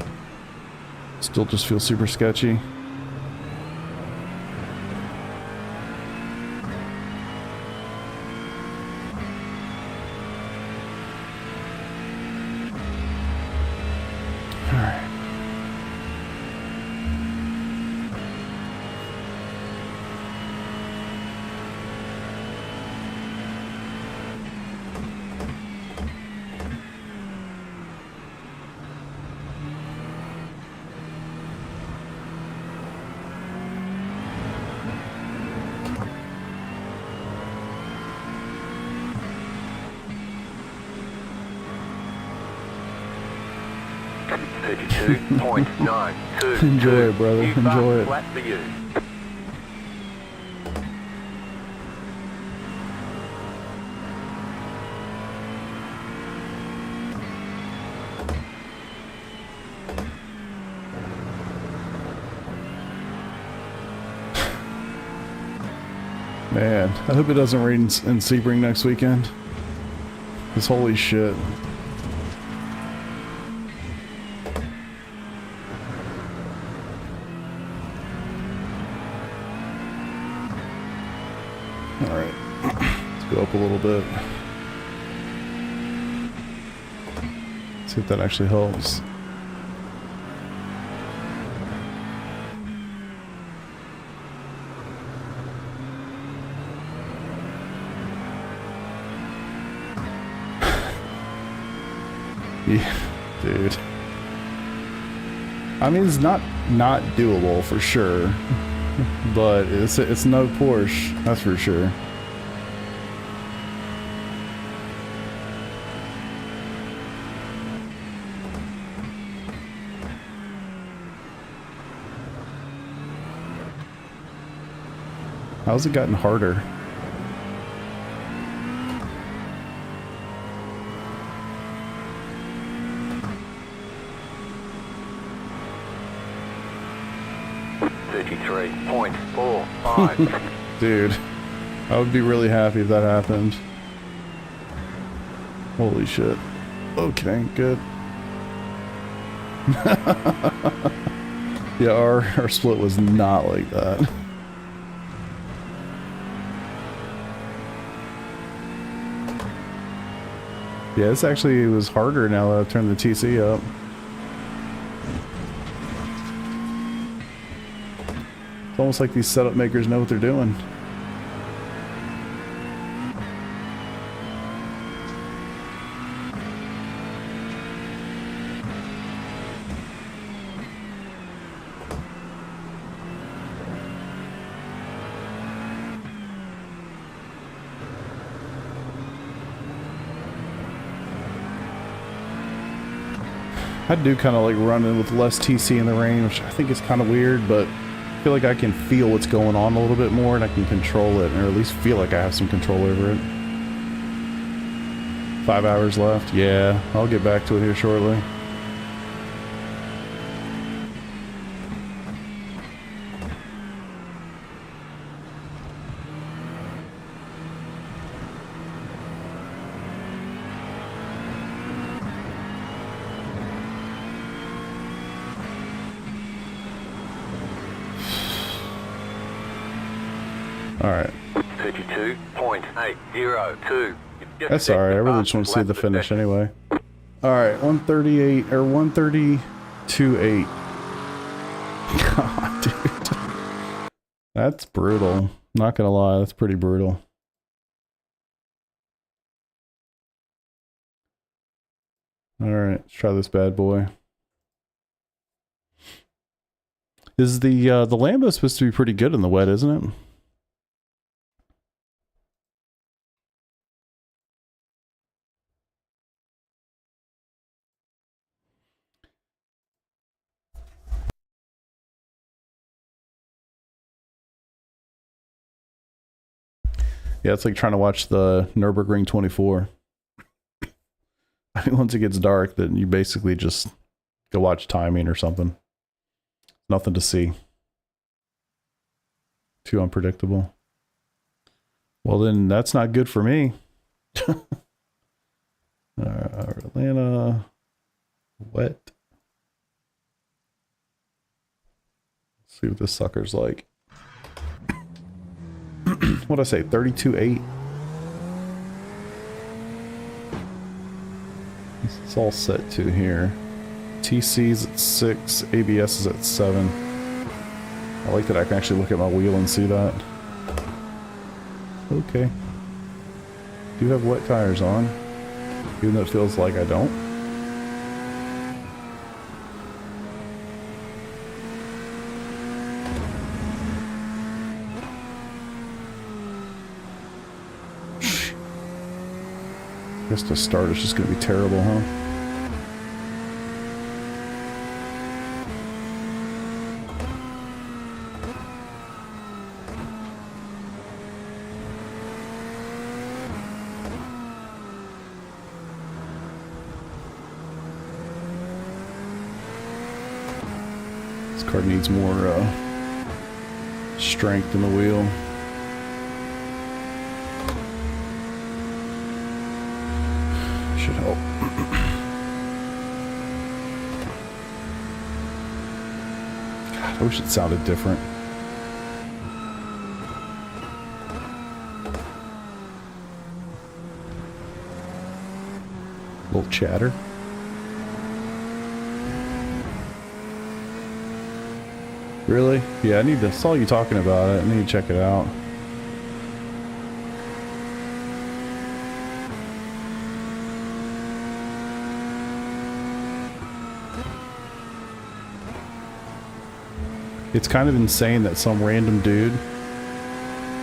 still just feels super sketchy. Enjoy it, brother. Enjoy it. Flat for you. Man, I hope it doesn't rain in Sebring next weekend. Because holy shit. Alright, let's go up a little bit. See if that actually helps. Yeah, dude. I mean, it's not doable for sure. But it's no Porsche, that's for sure. How's it gotten harder? Dude, I would be really happy if that happened. Holy shit. Okay, good. Yeah, our split was not like that. Yeah, this actually was harder now that I've turned the TC up. It's almost like these setup makers know what they're doing. I do kind of like running with less TC in the rain, which I think is kind of weird, but I feel like I can feel what's going on a little bit more and I can control it, or at least feel like I have some control over it. 5 hours left. Yeah, I'll get back to it here shortly. Alright. 32.802. That's alright, I really just want to see the finish anyway. All right, 138 or 132.8. God, dude. That's brutal. Not gonna lie, that's pretty brutal. All right, let's try this bad boy. Is the Lambo supposed to be pretty good in the wet, isn't it? Yeah, it's like trying to watch the Nürburgring 24. I mean, once it gets dark, then you basically just go watch timing or something. Nothing to see. Too unpredictable. Well, then that's not good for me. Atlanta. Wet. Let's see what this sucker's like. What'd I say? 32.8? It's all set to here. TC's at 6, ABS is at 7. I like that I can actually look at my wheel and see that. Okay. Do have wet tires on, even though it feels like I don't. I guess to start it's just going to be terrible, huh? This car needs more strength in the wheel. Should help. God, I wish it sounded different. A little chatter. Really? Yeah, I saw you talking about it. I need to check it out. It's kind of insane that some random dude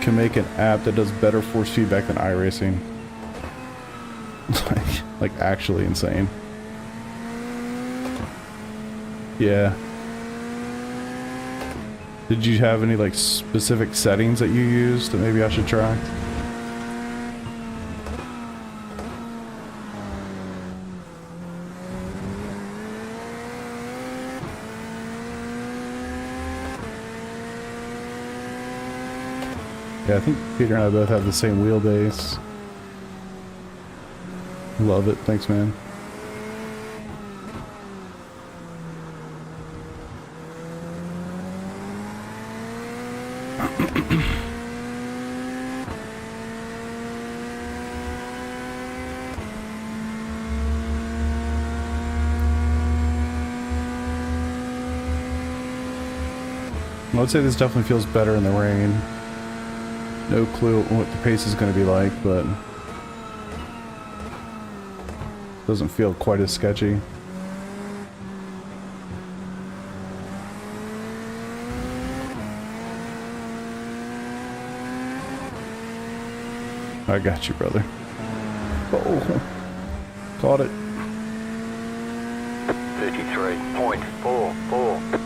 can make an app that does better force feedback than iRacing. like actually insane. Yeah. Did you have any like specific settings that you used that maybe I should try? Yeah, I think Peter and I both have the same wheelbase. Love it. Thanks, man. I would say this definitely feels better in the rain. No clue what the pace is going to be like, but doesn't feel quite as sketchy. I got you, brother. Oh, caught it. 33.44.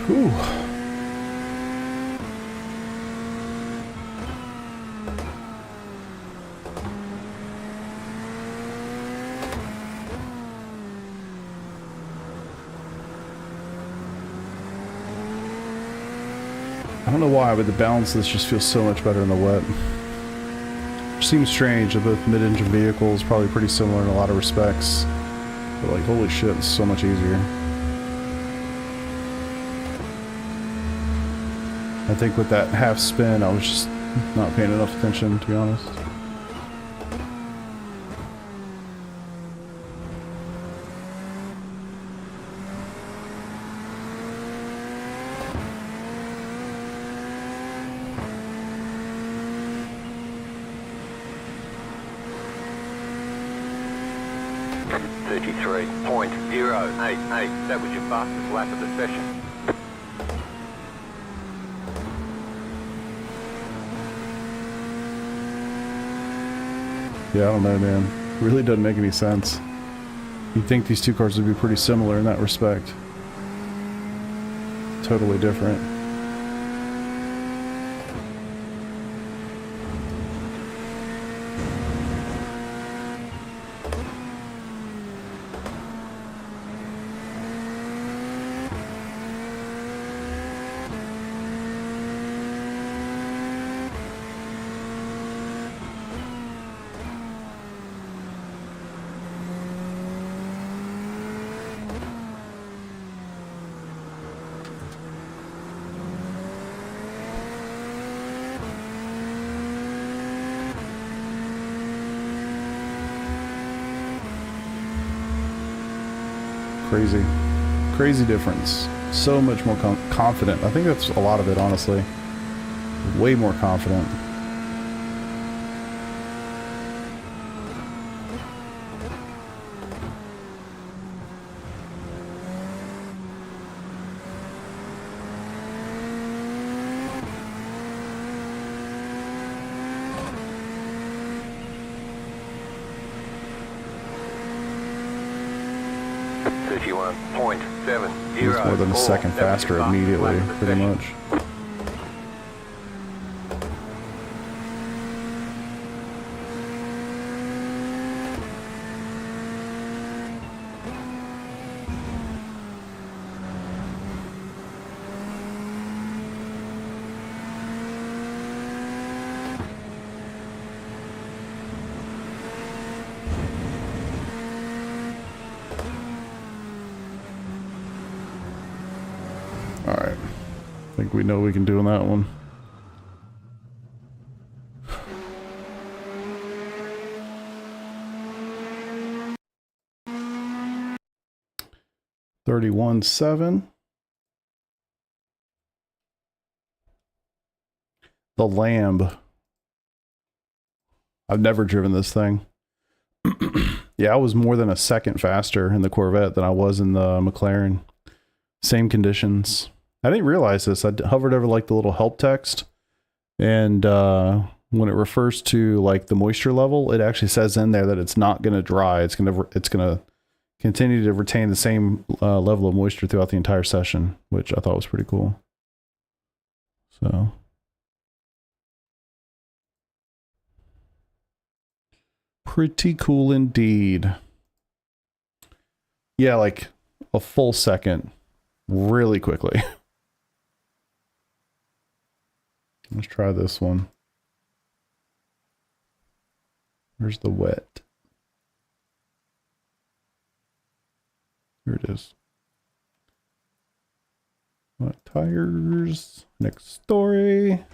Whew. I don't know why, but the balance of this just feels so much better in the wet. Which seems strange. They're both mid-engine vehicles, probably pretty similar in a lot of respects. But like, holy shit, it's so much easier. I think with that half spin, I was just not paying enough attention, to be honest. .088. That was your fastest lap of the session. Yeah, I don't know, man. It really doesn't make any sense. You'd think these two cars would be pretty similar in that respect. Totally different. Crazy. Crazy difference. So much more confident. I think that's a lot of it, honestly. Way more confident. It's more than a second faster immediately, pretty much. Alright. I think we know what we can do on that one. $31.7. The Lamb. I've never driven this thing. Yeah, I was more than a second faster in the Corvette than I was in the McLaren. Same conditions. I didn't realize this. I hovered over like the little help text, and when it refers to like the moisture level, it actually says in there that it's not going to dry. It's going to continue to retain the same level of moisture throughout the entire session, which I thought was pretty cool. So pretty cool indeed. Yeah, like a full second really quickly. Let's try this one. Where's the wet? Here it is. What tires? Next story.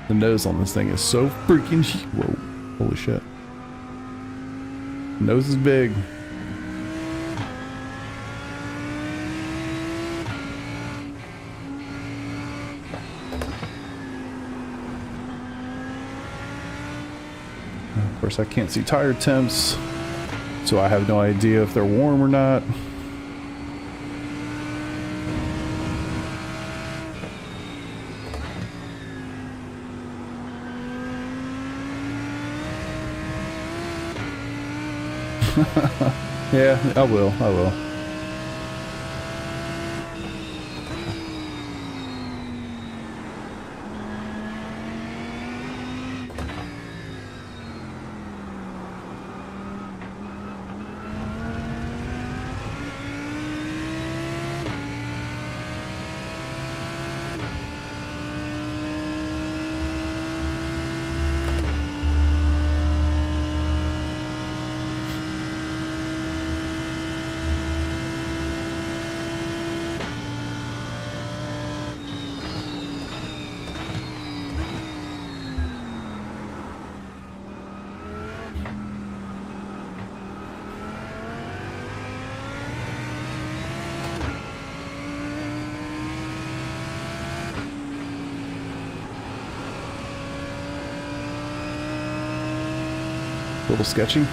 The nose on this thing is so freaking whoa. Holy shit. Nose is big. Of course, I can't see tire temps, so I have no idea if they're warm or not. Yeah, I will. A little sketchy.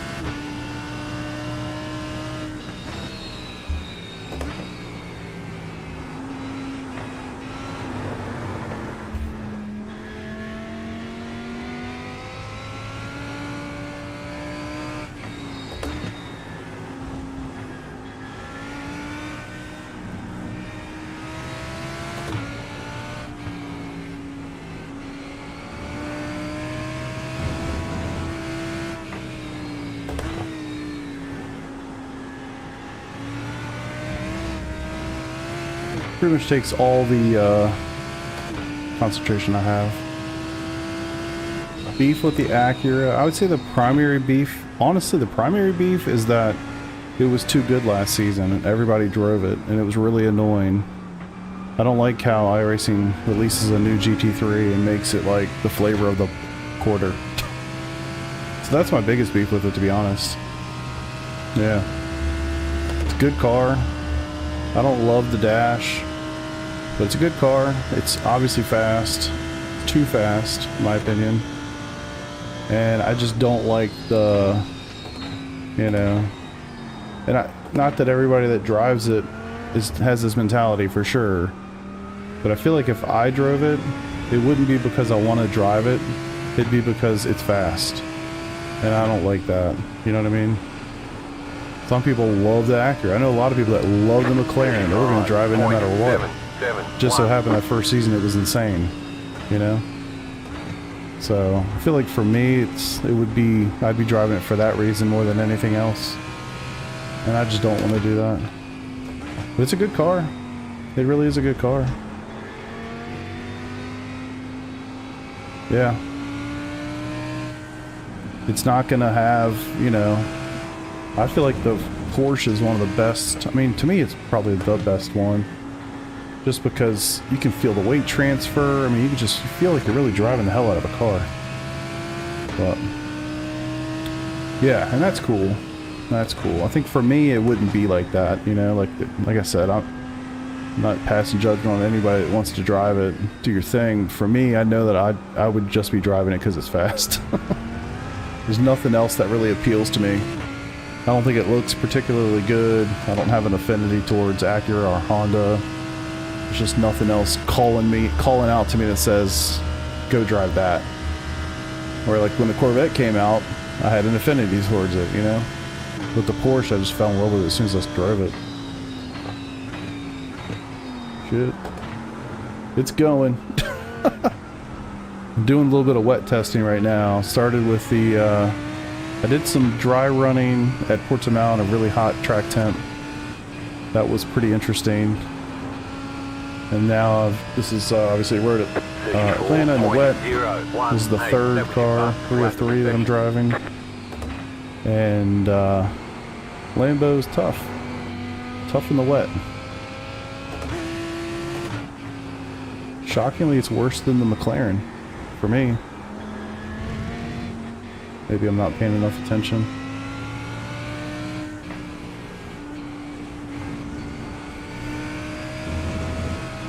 Pretty much takes all the concentration I have. Beef with the Acura. I would say the primary beef, honestly, the primary beef is that it was too good last season and everybody drove it and it was really annoying. I don't like how iRacing releases a new GT3 and makes it like the flavor of the quarter. So that's my biggest beef with it, to be honest. Yeah. It's a good car. I don't love the dash, but it's a good car. It's obviously fast. Too fast, in my opinion. And I just don't like the, you know, and not that everybody that drives it has this mentality for sure, but I feel like if I drove it, it wouldn't be because I want to drive it. It'd be because it's fast. And I don't like that. You know what I mean? Some people love the Acura. I know a lot of people that love the McLaren. They were going to drive it no matter what. Just so happened that first season it was insane, you know? So I feel like for me, I'd be driving it for that reason more than anything else. And I just don't want to do that. But it's a good car. It really is a good car. Yeah. It's not going to have, you know, I feel like the Porsche is one of the best. I mean, to me, it's probably the best one. Just because you can feel the weight transfer. I mean, you can just feel like you're really driving the hell out of a car. But, yeah, and that's cool. That's cool. I think for me, it wouldn't be like that, you know? Like I said, I'm not passing judgment on anybody that wants to drive it. Do your thing. For me, I know that I would just be driving it because it's fast. There's nothing else that really appeals to me. I don't think it looks particularly good. I don't have an affinity towards Acura or Honda. There's just nothing else calling out to me that says, go drive that. Or like when the Corvette came out, I had an affinity towards it, you know? With the Porsche, I just fell in love with it as soon as I drove it. Shit. It's going. I'm doing a little bit of wet testing right now. Started with the, I did some dry running at Portimao in a really hot track temp. That was pretty interesting. And now this is obviously we're at Atlanta in the wet. This is the third car, 3 of 3 that I'm driving. And Lambo's tough. Tough in the wet. Shockingly, it's worse than the McLaren for me. Maybe I'm not paying enough attention.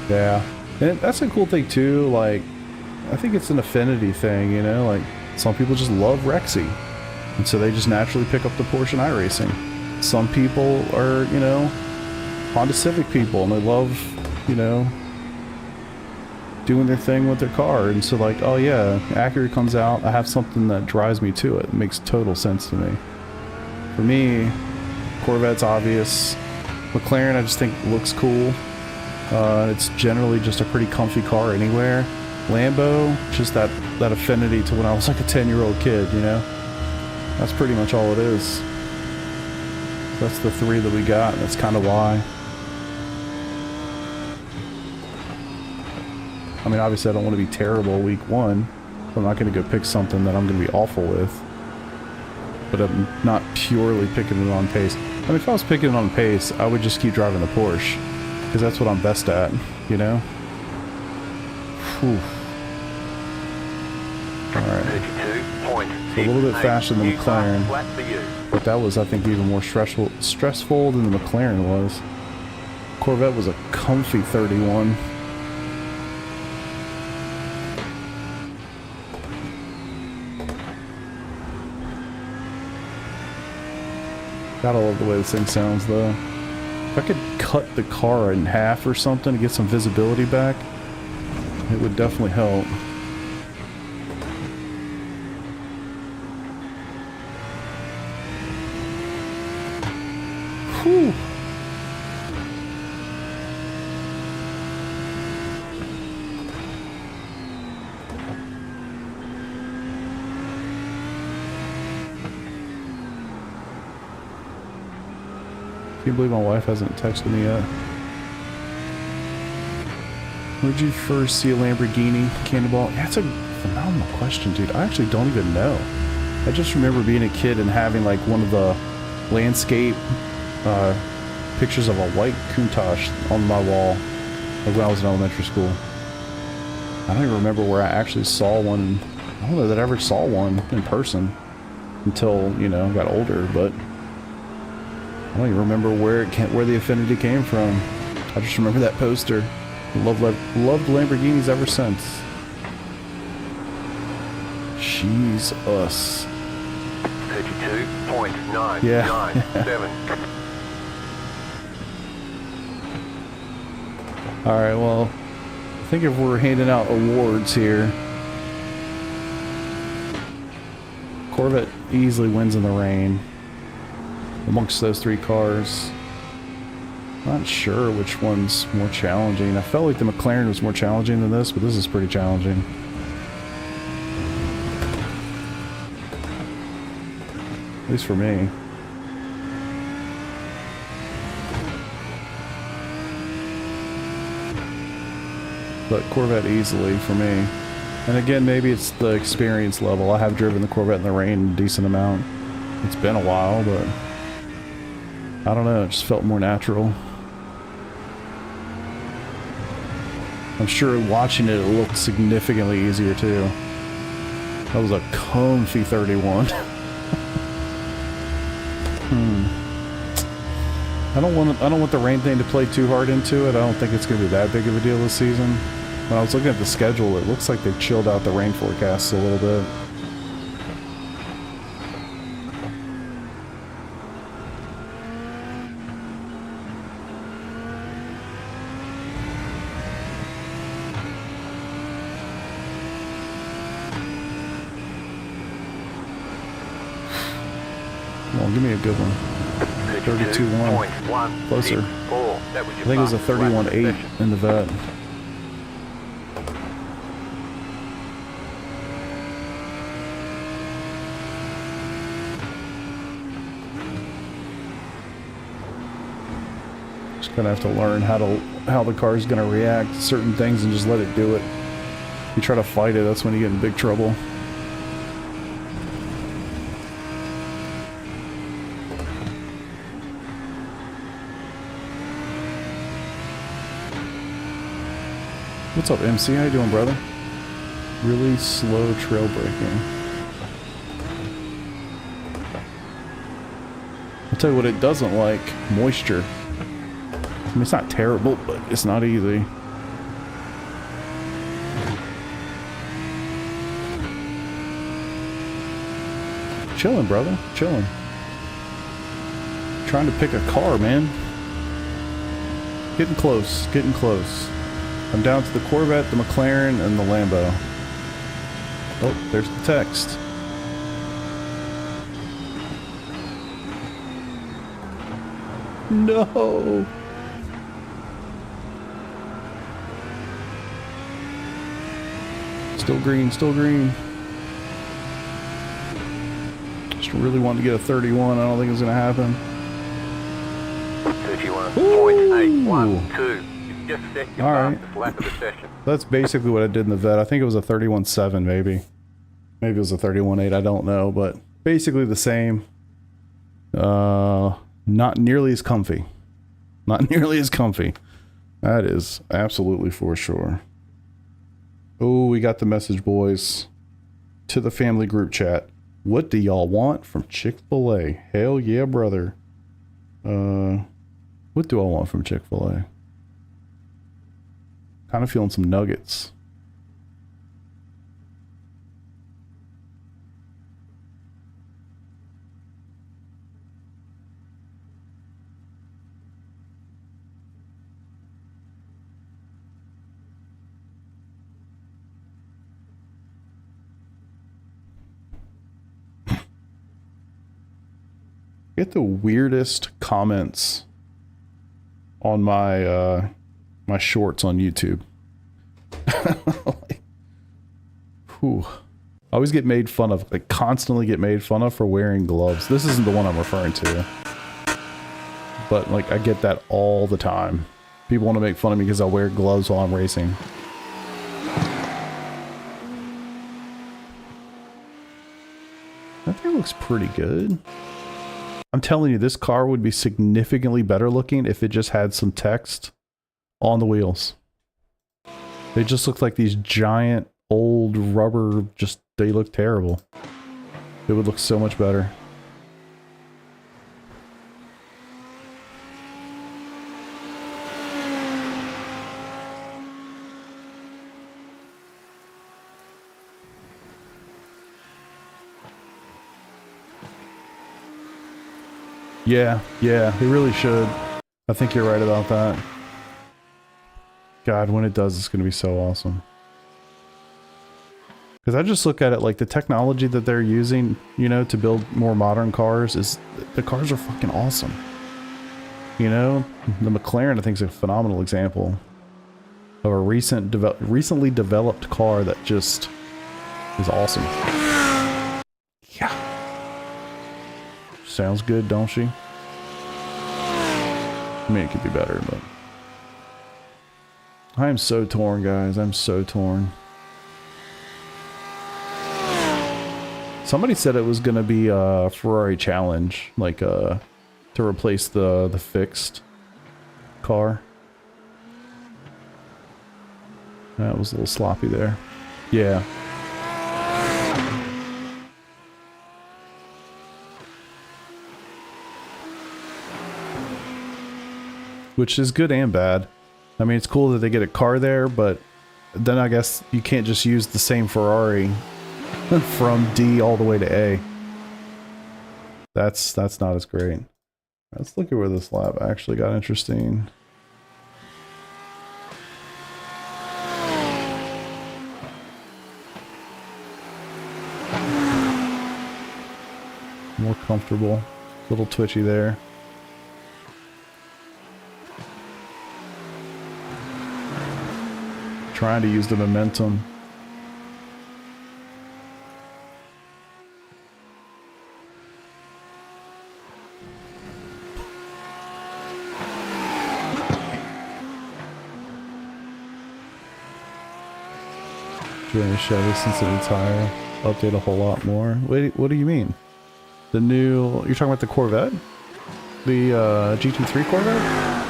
Yeah, and that's a cool thing too. Like, I think it's an affinity thing, you know. Like, some people just love Rexy, and so they just naturally pick up the Porsche and iRacing. Some people are, you know, Honda Civic people, and they love, you know, doing their thing with their car. And so like, oh yeah, Acura comes out, I have something that drives me to it. It makes total sense to me. For me, Corvette's obvious. McLaren, I just think looks cool. It's generally just a pretty comfy car anywhere. Lambo, just that affinity to when I was like a 10-year-old kid, you know? That's pretty much all it is. That's the 3 that we got, and that's kind of why. I mean, obviously I don't want to be terrible week 1. So I'm not going to go pick something that I'm going to be awful with. But I'm not purely picking it on pace. I mean, if I was picking it on pace, I would just keep driving the Porsche. Because that's what I'm best at, you know? Whew. Alright. A little bit faster than the McLaren. But that was, I think, even more stressful than the McLaren was. Corvette was a comfy 31. Gotta love the way this thing sounds though. If I could cut the car in half or something to get some visibility back, it would definitely help. Whew. Can you believe my wife hasn't texted me yet? Where'd you first see a Lamborghini Cannonball? Yeah, that's a phenomenal question, dude. I actually don't even know. I just remember being a kid and having like one of the landscape pictures of a white Countach on my wall, like when I was in elementary school. I don't even remember where I actually saw one. I don't know that I ever saw one in person until, you know, I got older, but I don't even remember where the affinity came from. I just remember that poster. Loved Lamborghinis ever since. She's us. 32.997. Yeah. Alright, well, I think if we're handing out awards here, Corvette easily wins in the rain amongst those three cars. Not sure which one's more challenging. I felt like the McLaren was more challenging than this, but this is pretty challenging. At least for me. But Corvette easily for me. And again, maybe it's the experience level. I have driven the Corvette in the rain a decent amount. It's been a while, but I don't know, it just felt more natural. I'm sure watching it looked significantly easier too. That was a comfy 31. I don't want the rain thing to play too hard into it. I don't think it's going to be that big of a deal this season. When I was looking at the schedule, it looks like they've chilled out the rain forecasts a little bit. Come on, give me a good one. 32.1. Closer. I think it was a 31.8 in the vet. Just gonna have to learn how the car is gonna react to certain things and just let it do it. If you try to fight it, that's when you get in big trouble. What's up, MC? How you doing, brother? Really slow trail braking. I'll tell you what it doesn't like. Moisture. I mean, it's not terrible, but it's not easy. Chilling, brother. Chilling. Trying to pick a car, man. Getting close. Getting close. I'm down to the Corvette, the McLaren, and the Lambo. Oh, there's the text. No! Still green, still green. Just really wanted to get a 31. I don't think it's going to happen. 31.812. Just set your fastest lap of the session. That's basically what I did in the vet. I think it was a 31.7 maybe. Maybe it was a 31.8, I don't know, but basically the same. Not nearly as comfy. Not nearly as comfy. That is absolutely for sure. Oh, we got the message, boys. To the family group chat. What do y'all want from Chick-fil-A? Hell yeah, brother. What do I want from Chick-fil-A? Kind of feeling some nuggets. get the weirdest comments on my my shorts on YouTube. Like, whew. I always get made fun of, like constantly get made fun of for wearing gloves. This isn't the one I'm referring to. But like I get that all the time. People want to make fun of me because I wear gloves while I'm racing. That thing looks pretty good. I'm telling you, this car would be significantly better looking if it just had some text on the wheels. They just look like these giant old rubber, just, they look terrible. It would look so much better. Yeah, they really should. I think you're right about that. God, when it does, it's going to be so awesome. Because I just look at it like the technology that they're using, you know, to build more modern cars is, the cars are fucking awesome. You know, the McLaren I think is a phenomenal example of a recently developed car that just is awesome. Yeah. Sounds good, don't she? I mean, it could be better, but I am so torn, guys. I'm so torn. Somebody said it was gonna be a Ferrari challenge, like to replace the fixed car. That was a little sloppy there. Yeah. Which is good and bad. I mean, it's cool that they get a car there, but then I guess you can't just use the same Ferrari from D all the way to A. That's not as great. Let's look at where this lap actually got interesting. More comfortable. A little twitchy there. Trying to use the momentum. Doing a Chevy sensitive tire. Update a whole lot more. Wait, what do you mean? The new... You're talking about the Corvette? The GT3 Corvette?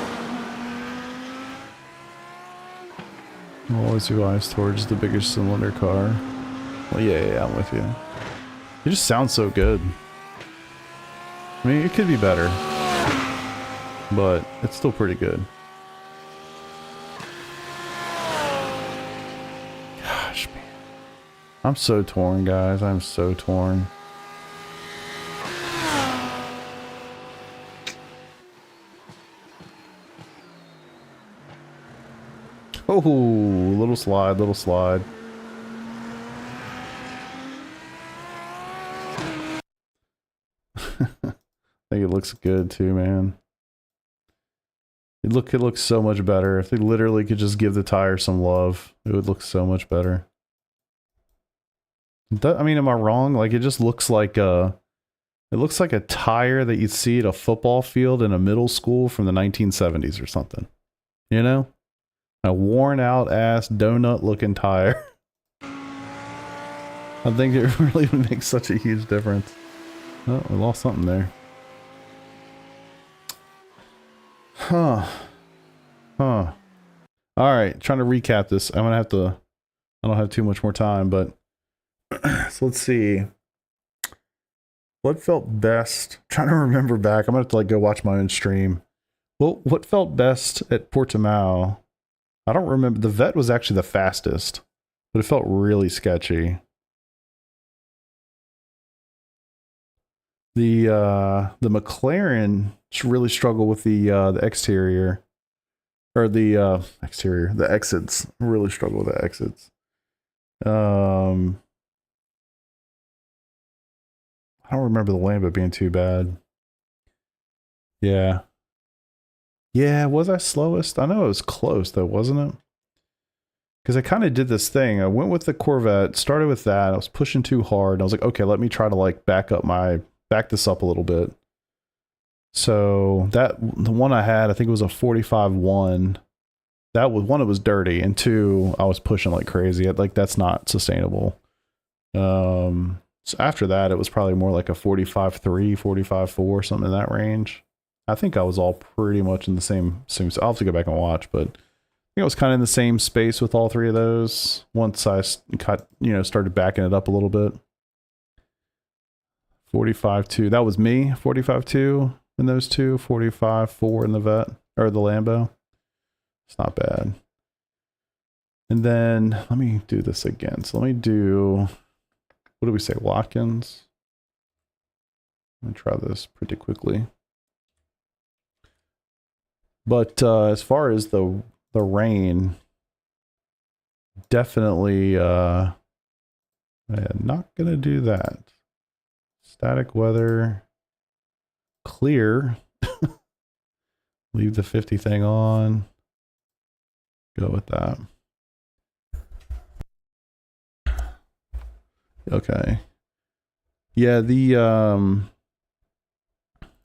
Always revised towards the bigger cylinder car. Well, yeah, I'm with you. It just sounds so good. I mean, it could be better, but it's still pretty good. Gosh, man. I'm so torn, guys. I'm so torn. Oh, little slide, little slide. I think it looks good too, man. It looks so much better. If they literally could just give the tire some love, it would look so much better. I mean, am I wrong? Like, it just looks like it looks like a tire that you'd see at a football field in a middle school from the 1970s or something. You know? A worn out ass donut looking tire. I think it really makes such a huge difference. Oh, we lost something there. Huh. Alright, trying to recap this. I'm gonna have to... I don't have too much more time, but... So let's see. What felt best? I'm trying to remember back. I'm gonna have to like go watch my own stream. Well, what felt best at Portimao? I don't remember. The Vet was actually the fastest, but it felt really sketchy. The McLaren really struggled with the exterior, or the exterior, the exits. Really struggled with the exits. I don't remember the Lambo being too bad. Yeah. Yeah, was I slowest? I know it was close though, wasn't it? Because I kind of did this thing. I went with the Corvette, started with that. I was pushing too hard. I was like, okay, let me try to like back this up a little bit. So the one I had, I think it was a 45-1. That was one, it was dirty, and two, I was pushing like crazy. Like that's not sustainable. So after that, it was probably more like a 45-3, 45-4, something in that range. I think I was all pretty much in the same. I'll have to go back and watch, but I think I was kind of in the same space with all three of those. Once I started backing it up a little bit. 45-2, that was me. 45-2 in those two. 45-4 in the Vet or the Lambo. It's not bad. And then let me do this again. So let me do, what do we say, Watkins? Let me try this pretty quickly. But as far as the rain, definitely I'm not gonna do that. Static weather, clear. Leave the 50 thing on. Go with that. Okay. Yeah,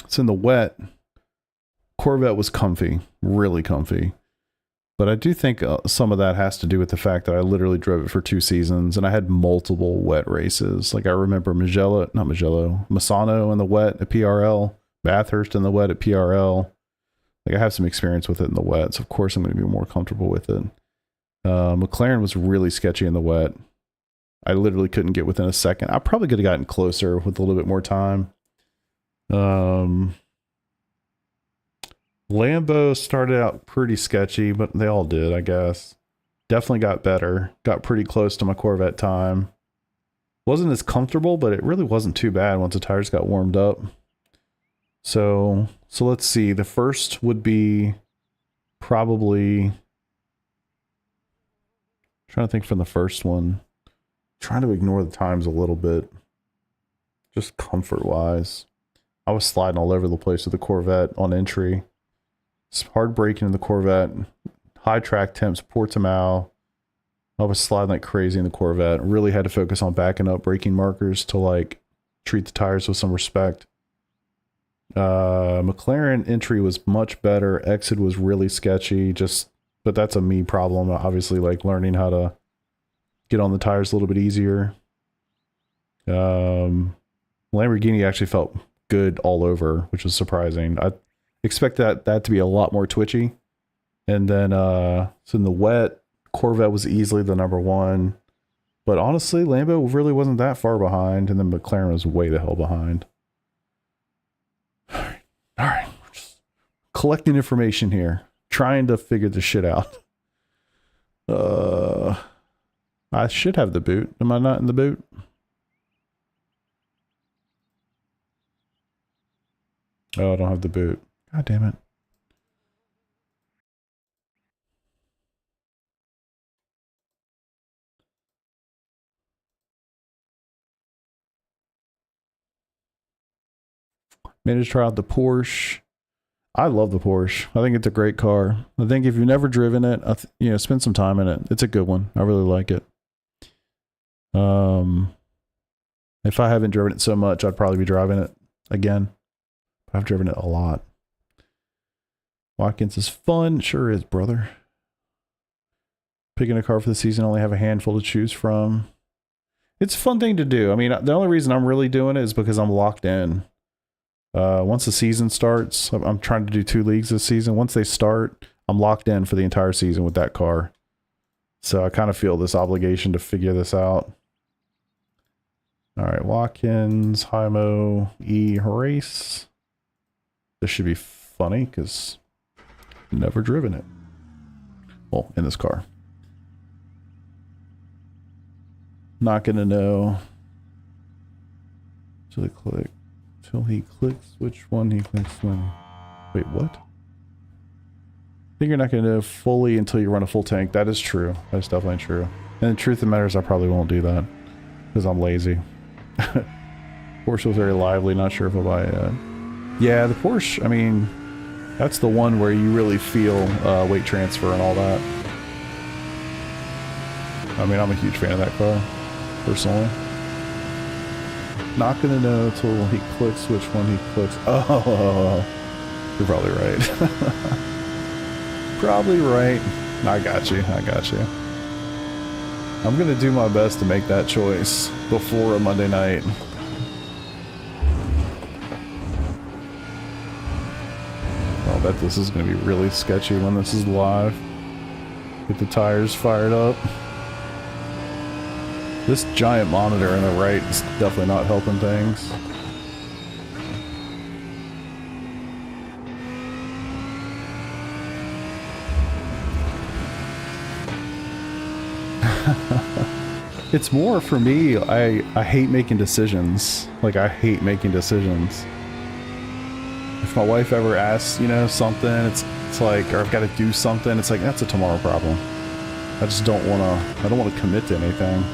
it's in the wet. Corvette was comfy, really comfy. But I do think some of that has to do with the fact that I literally drove it for 2 seasons and I had multiple wet races. Like I remember Misano in the wet at PRL, Bathurst in the wet at PRL. Like I have some experience with it in the wet, so of course I'm going to be more comfortable with it. McLaren was really sketchy in the wet. I literally couldn't get within a second. I probably could have gotten closer with a little bit more time. Lambo started out pretty sketchy, but they all did, I guess. Definitely got better. Got pretty close to my Corvette time. Wasn't as comfortable, but it really wasn't too bad once the tires got warmed up. So let's see. The first would be probably, trying to think from the first one. Trying to ignore the times a little bit. Just comfort-wise. I was sliding all over the place with the Corvette on entry. It's hard braking in the Corvette. High track temps, Portimao. I was sliding like crazy in the Corvette. Really had to focus on backing up braking markers to like treat the tires with some respect. McLaren entry was much better. Exit was really sketchy. But that's a me problem. Obviously, like learning how to get on the tires a little bit easier. Lamborghini actually felt good all over, which was surprising. I expect that to be a lot more twitchy. And then so in the wet, Corvette was easily the number one. But honestly, Lambo really wasn't that far behind, and then McLaren was way the hell behind. All right. Just collecting information here. Trying to figure this shit out. I should have the boot. Am I not in the boot? Oh, I don't have the boot. God damn it. Managed to try out the Porsche. I love the Porsche. I think it's a great car. I think if you've never driven it, spend some time in it. It's a good one. I really like it. If I haven't driven it so much, I'd probably be driving it again. I've driven it a lot. Watkins is fun. Sure is, brother. Picking a car for the season, only have a handful to choose from. It's a fun thing to do. I mean, the only reason I'm really doing it is because I'm locked in. Once the season starts, I'm trying to do 2 leagues this season. Once they start, I'm locked in for the entire season with that car. So I kind of feel this obligation to figure this out. All right, Watkins, Hymo, race. This should be funny because I've never driven it. Well, in this car. Not gonna know. Till he clicks which one he clicks when. Wait, what? I think you're not gonna know fully until you run a full tank. That is true. That's definitely true. And the truth of the matter is I probably won't do that because I'm lazy. Porsche was very lively. Not sure if I'll buy it. Yeah, the Porsche, I mean, that's the one where you really feel weight transfer and all that. I mean, I'm a huge fan of that car, personally. Not gonna know until he clicks which one he clicks. Oh, you're probably right. Probably right. I got you. I got you. I'm gonna do my best to make that choice before a Monday night. I'll bet this is gonna be really sketchy when this is live. Get the tires fired up. This giant monitor on the right is definitely not helping things. It's more for me, I hate making decisions. Like, I hate making decisions. If my wife ever asks, you know, something, it's like, or I've got to do something, it's like, that's a tomorrow problem. I just don't want to, I don't want to commit to anything.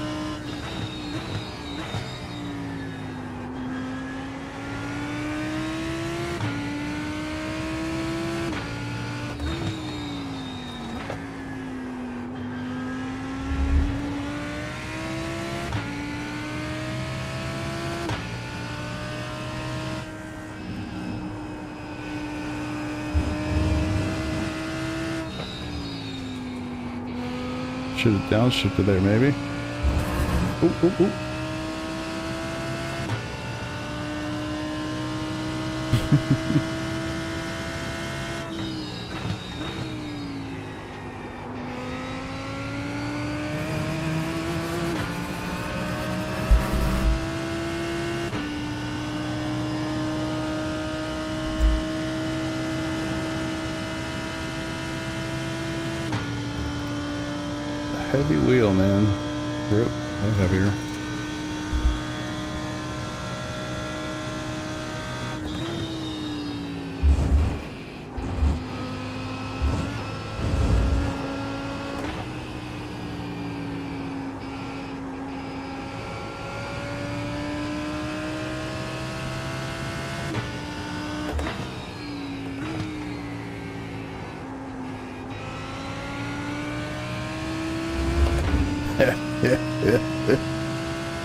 Should have downshifted there, maybe. Ooh, ooh, ooh. Heavy wheel, man. Yep, way heavier.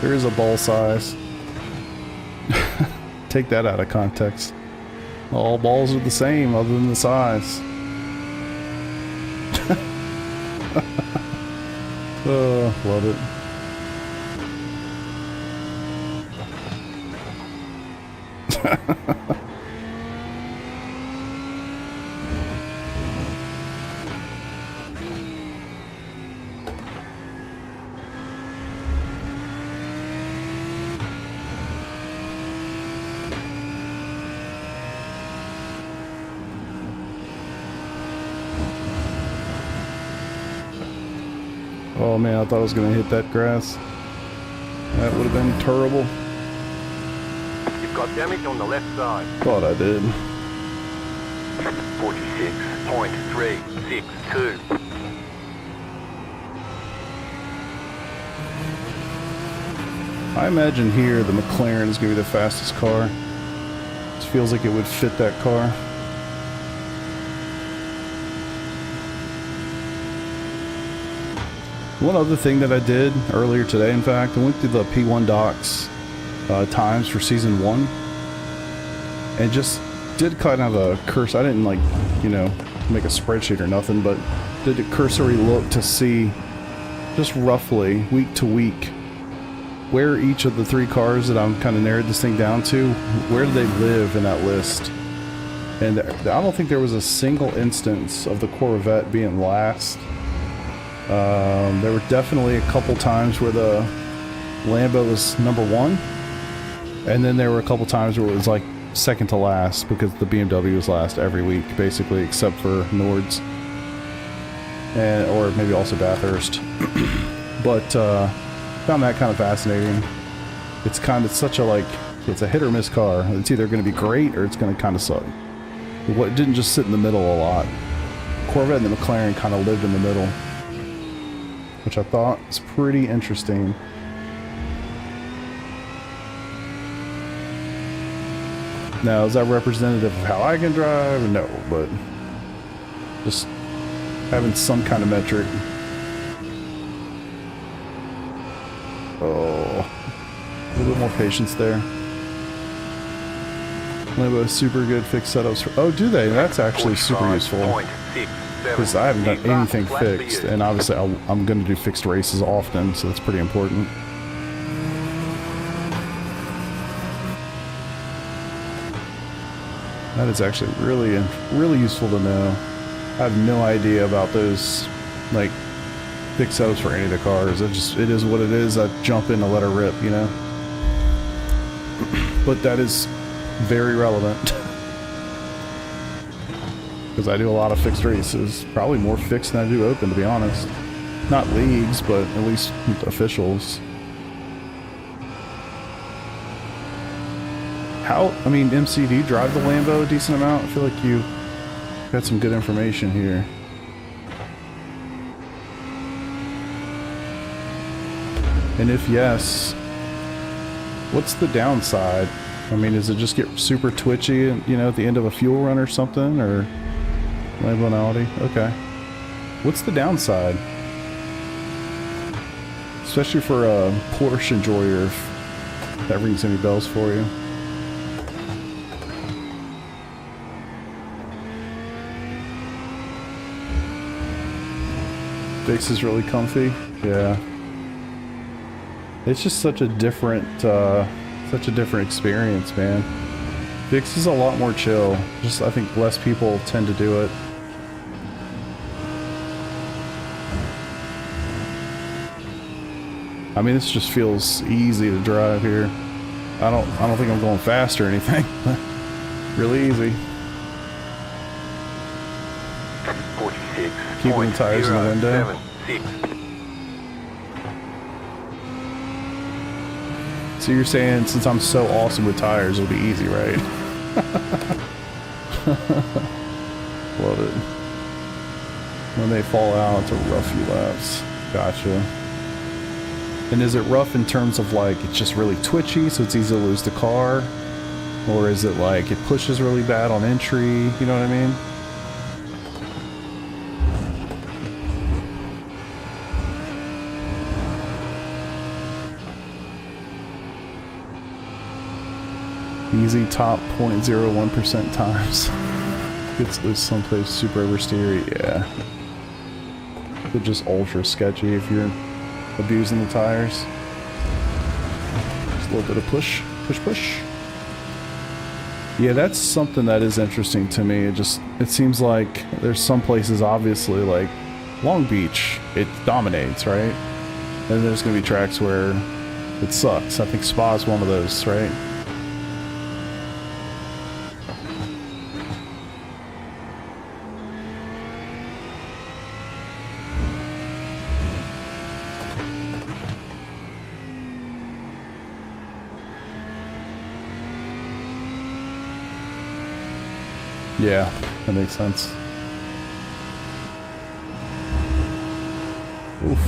There is a ball size. Take that out of context. All balls are the same other than the size. Oh, love it. Oh man, I thought I was going to hit that grass. That would have been terrible. You've got damage on the left side. Thought I did. 46.362. I imagine here the McLaren is going to be the fastest car. This feels like it would fit that car. One other thing that I did earlier today, in fact, I went through the P1 docs times for season 1 and just did kind of a curse. I didn't, like, you know, make a spreadsheet or nothing, but did a cursory look to see just roughly week to week where each of the 3 cars that I'm kind of narrowed this thing down to, where do they live in that list. And I don't think there was a single instance of the Corvette being last. There were definitely a couple times where the Lambo was number 1, and then there were a couple times where it was like second to last because the BMW was last every week, basically, except for Nord's, and or maybe also Bathurst. But found that kind of fascinating. It's kind of such a, like, it's a hit or miss car. It's either going to be great or it's going to kind of suck. It didn't just sit in the middle a lot. Corvette and the McLaren kind of lived in the middle, which I thought was pretty interesting. Now, is that representative of how I can drive? No, but just having some kind of metric. Oh, a little bit more patience there. Lambo has super good fixed setups. Oh, do they? That's actually super useful. Because I haven't done anything fixed, and obviously I'm going to do fixed races often, so that's pretty important. That is actually really useful to know. I have no idea about those, like, fixed setups for any of the cars. It is what it is. I jump in to let her rip, you know? But that is very relevant. Because I do a lot of fixed races. Probably more fixed than I do open, to be honest. Not leagues, but at least officials. I mean, MC, do you drive the Lambo a decent amount? I feel like you got some good information here. And if yes, what's the downside? I mean, does it just get super twitchy, you know, at the end of a fuel run or something, or Lambo and Audi? Okay. What's the downside? Especially for a Porsche enjoyer, if that rings any bells for you. Bix is really comfy. Yeah. It's just such a different experience, man. Bix is a lot more chill. Just, I think less people tend to do it. I mean, this just feels easy to drive here. I don't think I'm going fast or anything, but really easy. 46. Keeping the tires in the window. 076. So you're saying since I'm so awesome with tires, it'll be easy, right? Love it. When they fall out, it's a rough few laps. Gotcha. And is it rough in terms of like it's just really twitchy, so it's easy to lose the car? Or is it like it pushes really bad on entry? You know what I mean? Easy top 0.01% times. Gets loose someplace super oversteery, yeah. But just ultra sketchy if you're abusing the tires. Just a little bit of push. Yeah, that's something that is interesting to me. It seems like there's some places, obviously, like Long Beach, it dominates, right? And there's gonna be tracks where it sucks. I think Spa's one of those, right? Yeah, that makes sense. Oof.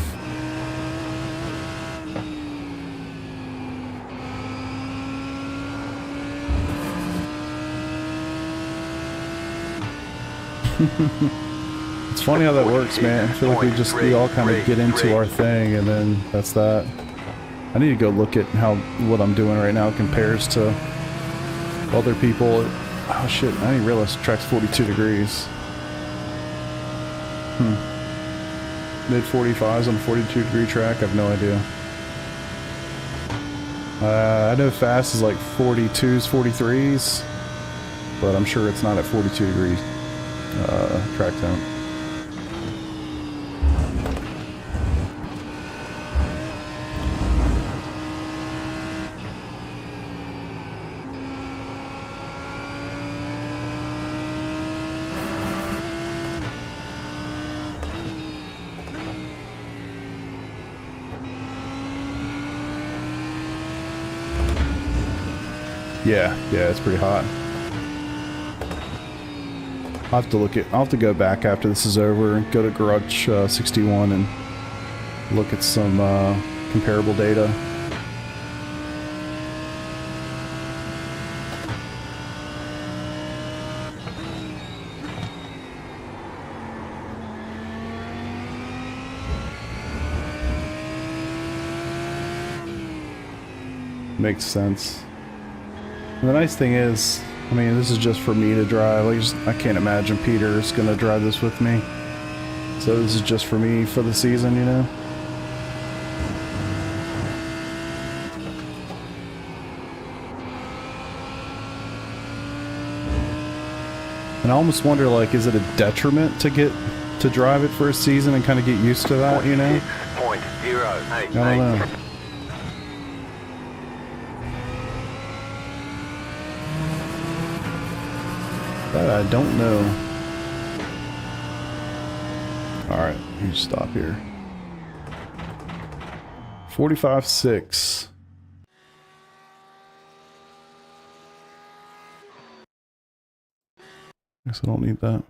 It's funny how that works, man. I feel like we all kind of get into our thing, and then that's that. I need to go look at what I'm doing right now compares to other people. Oh shit, I didn't realize the track's 42 degrees. Mid 45s on a 42 degree track, I have no idea. I know fast is like 42s, 43s, but I'm sure it's not at 42 degree track temp. Yeah, it's pretty hot. I'll have to go back after this is over and go to Garage 61 and look at some comparable data. Makes sense. And the nice thing is, I mean, this is just for me to drive. Like, I can't imagine Peter's gonna drive this with me. So this is just for me for the season, you know? And I almost wonder, like, is it a detriment to get to drive it for a season and kind of get used to that, you know? 46.088. I don't know. That I don't know. Alright, you stop here. 45.6. Guess I don't need that.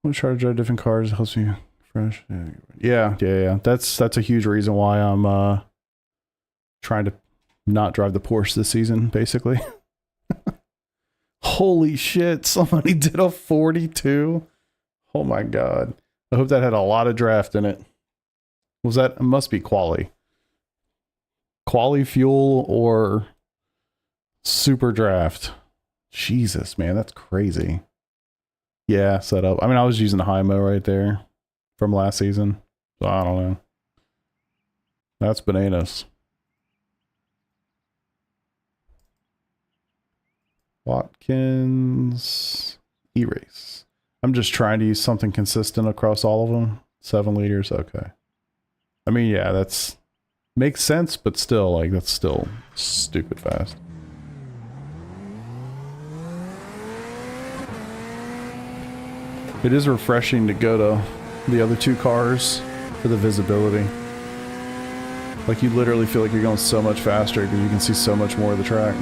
I'm gonna try to drive different cars. It helps me fresh. Yeah. That's a huge reason why I'm trying to not drive the Porsche this season, basically. Holy shit, somebody did a 42. Oh my god. I hope that had a lot of draft in it. Was that? It must be quali. Quali fuel or super draft. Jesus, man, that's crazy. Yeah, setup. I mean, I was using the Hymo right there from last season. So I don't know. That's bananas. Watkins E-Race. I'm just trying to use something consistent across all of them. 7 liters, okay. I mean, yeah, that's makes sense, but still, like, that's still stupid fast. It is refreshing to go to the other two cars for the visibility. Like, you literally feel like you're going so much faster because you can see so much more of the track.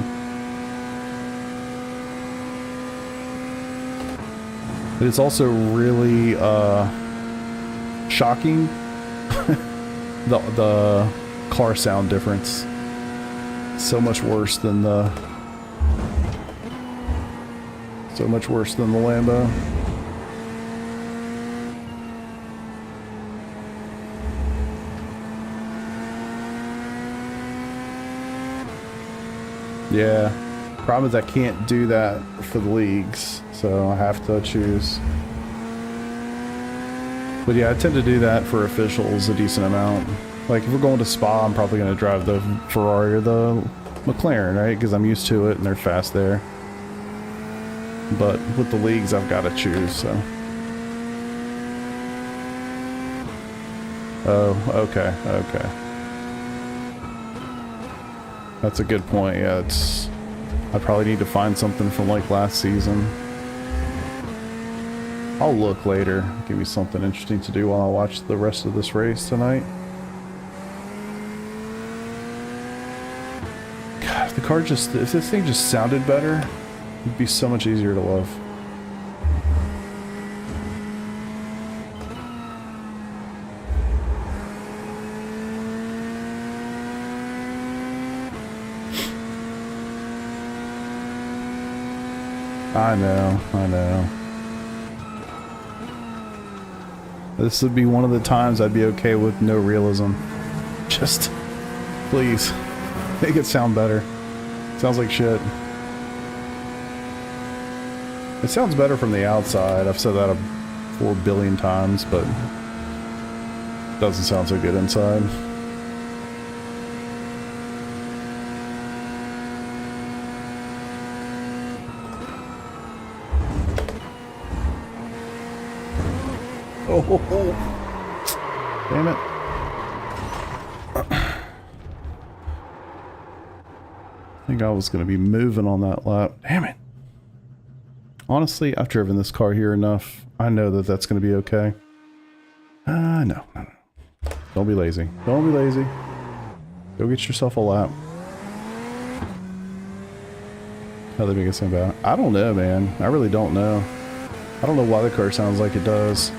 But it's also really shocking the car sound difference. So much worse than the Lambo. Yeah. Problem is I can't do that for the leagues, so I have to choose. But yeah, I tend to do that for officials a decent amount. Like, if we're going to Spa, I'm probably going to drive the Ferrari or the McLaren, right? Because I'm used to it and they're fast there. But with the leagues, I've got to choose, so. Oh, okay, okay. That's a good point, yeah, it's... I probably need to find something from like last season. I'll look later. Give me something interesting to do while I watch the rest of this race tonight. God, if the car just... if this thing just sounded better, it'd be so much easier to love. I know. This would be one of the times I'd be okay with no realism. Just, please, make it sound better. Sounds like shit. It sounds better from the outside. I've said that 4 billion times, but it doesn't sound so good inside. Oh. Damn it. I think I was going to be moving on that lap. Damn it. Honestly, I've driven this car here enough. I know that that's going to be okay. No. Don't be lazy. Don't be lazy. Go get yourself a lap. How they make it sound bad? I don't know, man. I really don't know. I don't know why the car sounds like it does.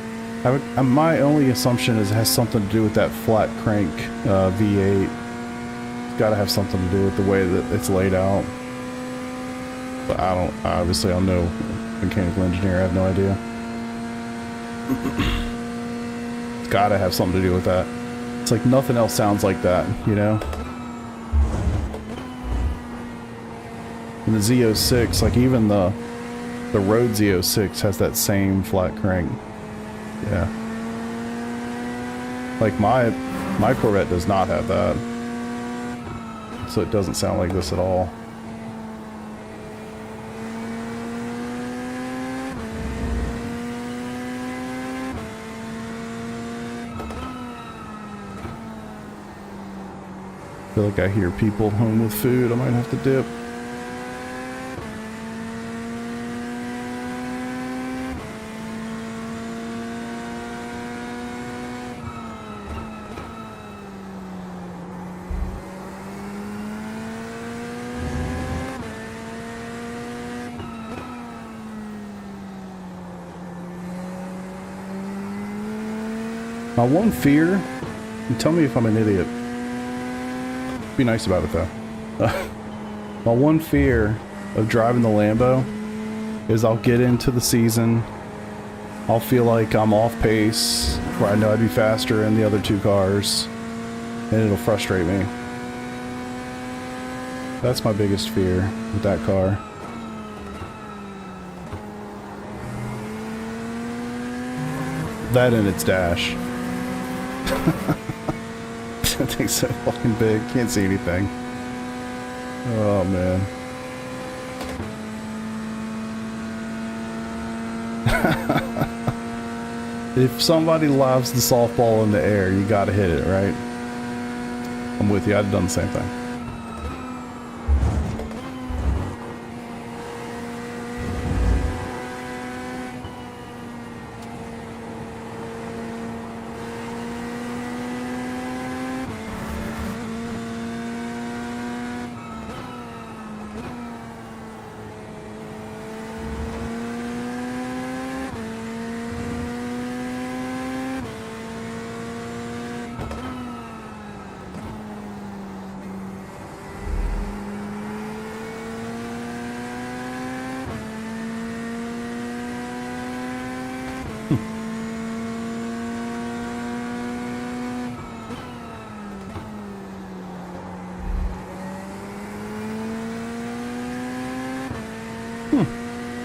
My only assumption is it has something to do with that flat crank V8. It's got to have something to do with the way that it's laid out. But obviously I'm no mechanical engineer, I have no idea. It's gotta have something to do with that. It's like nothing else sounds like that, you know? And the Z06, like even the road Z06 has that same flat crank. Yeah. Like my Corvette does not have that. So it doesn't sound like this at all. I feel like I hear people home with food. I might have to dip. My one fear, and tell me if I'm an idiot. Be nice about it though. My one fear of driving the Lambo is I'll get into the season, I'll feel like I'm off pace, where I know I'd be faster in the other two cars, and it'll frustrate me. That's my biggest fear with that car. That and its dash. That thing's so fucking big, can't see anything. Oh man. If somebody loves the softball in the air, you gotta hit it, right? I'm with you, I'd have done the same thing.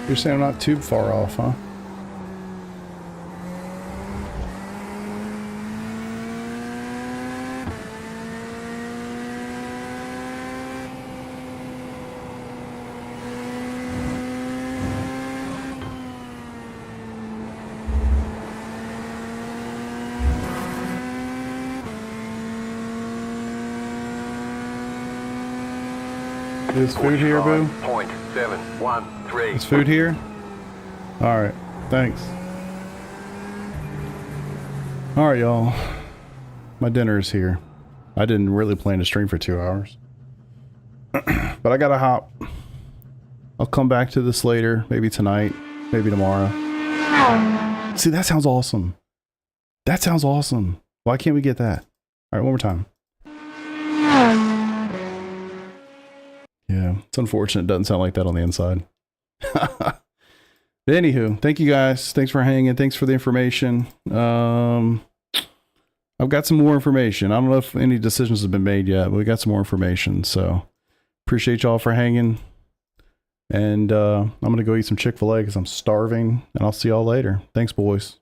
You're saying I'm not too far off, huh? Is food here, boo? 0.713. Is food here? Alright, thanks. Alright, y'all. My dinner is here. I didn't really plan to stream for 2 hours. But I gotta hop. I'll come back to this later. Maybe tonight. Maybe tomorrow. See, that sounds awesome. That sounds awesome. Why can't we get that? Alright, one more time. Yeah, it's unfortunate it doesn't sound like that on the inside. But anywho, thank you guys. Thanks for hanging. Thanks for the information. I've got some more information. I don't know if any decisions have been made yet, but we got some more information. So appreciate y'all for hanging. And I'm going to go eat some Chick-fil-A because I'm starving. And I'll see y'all later. Thanks, boys.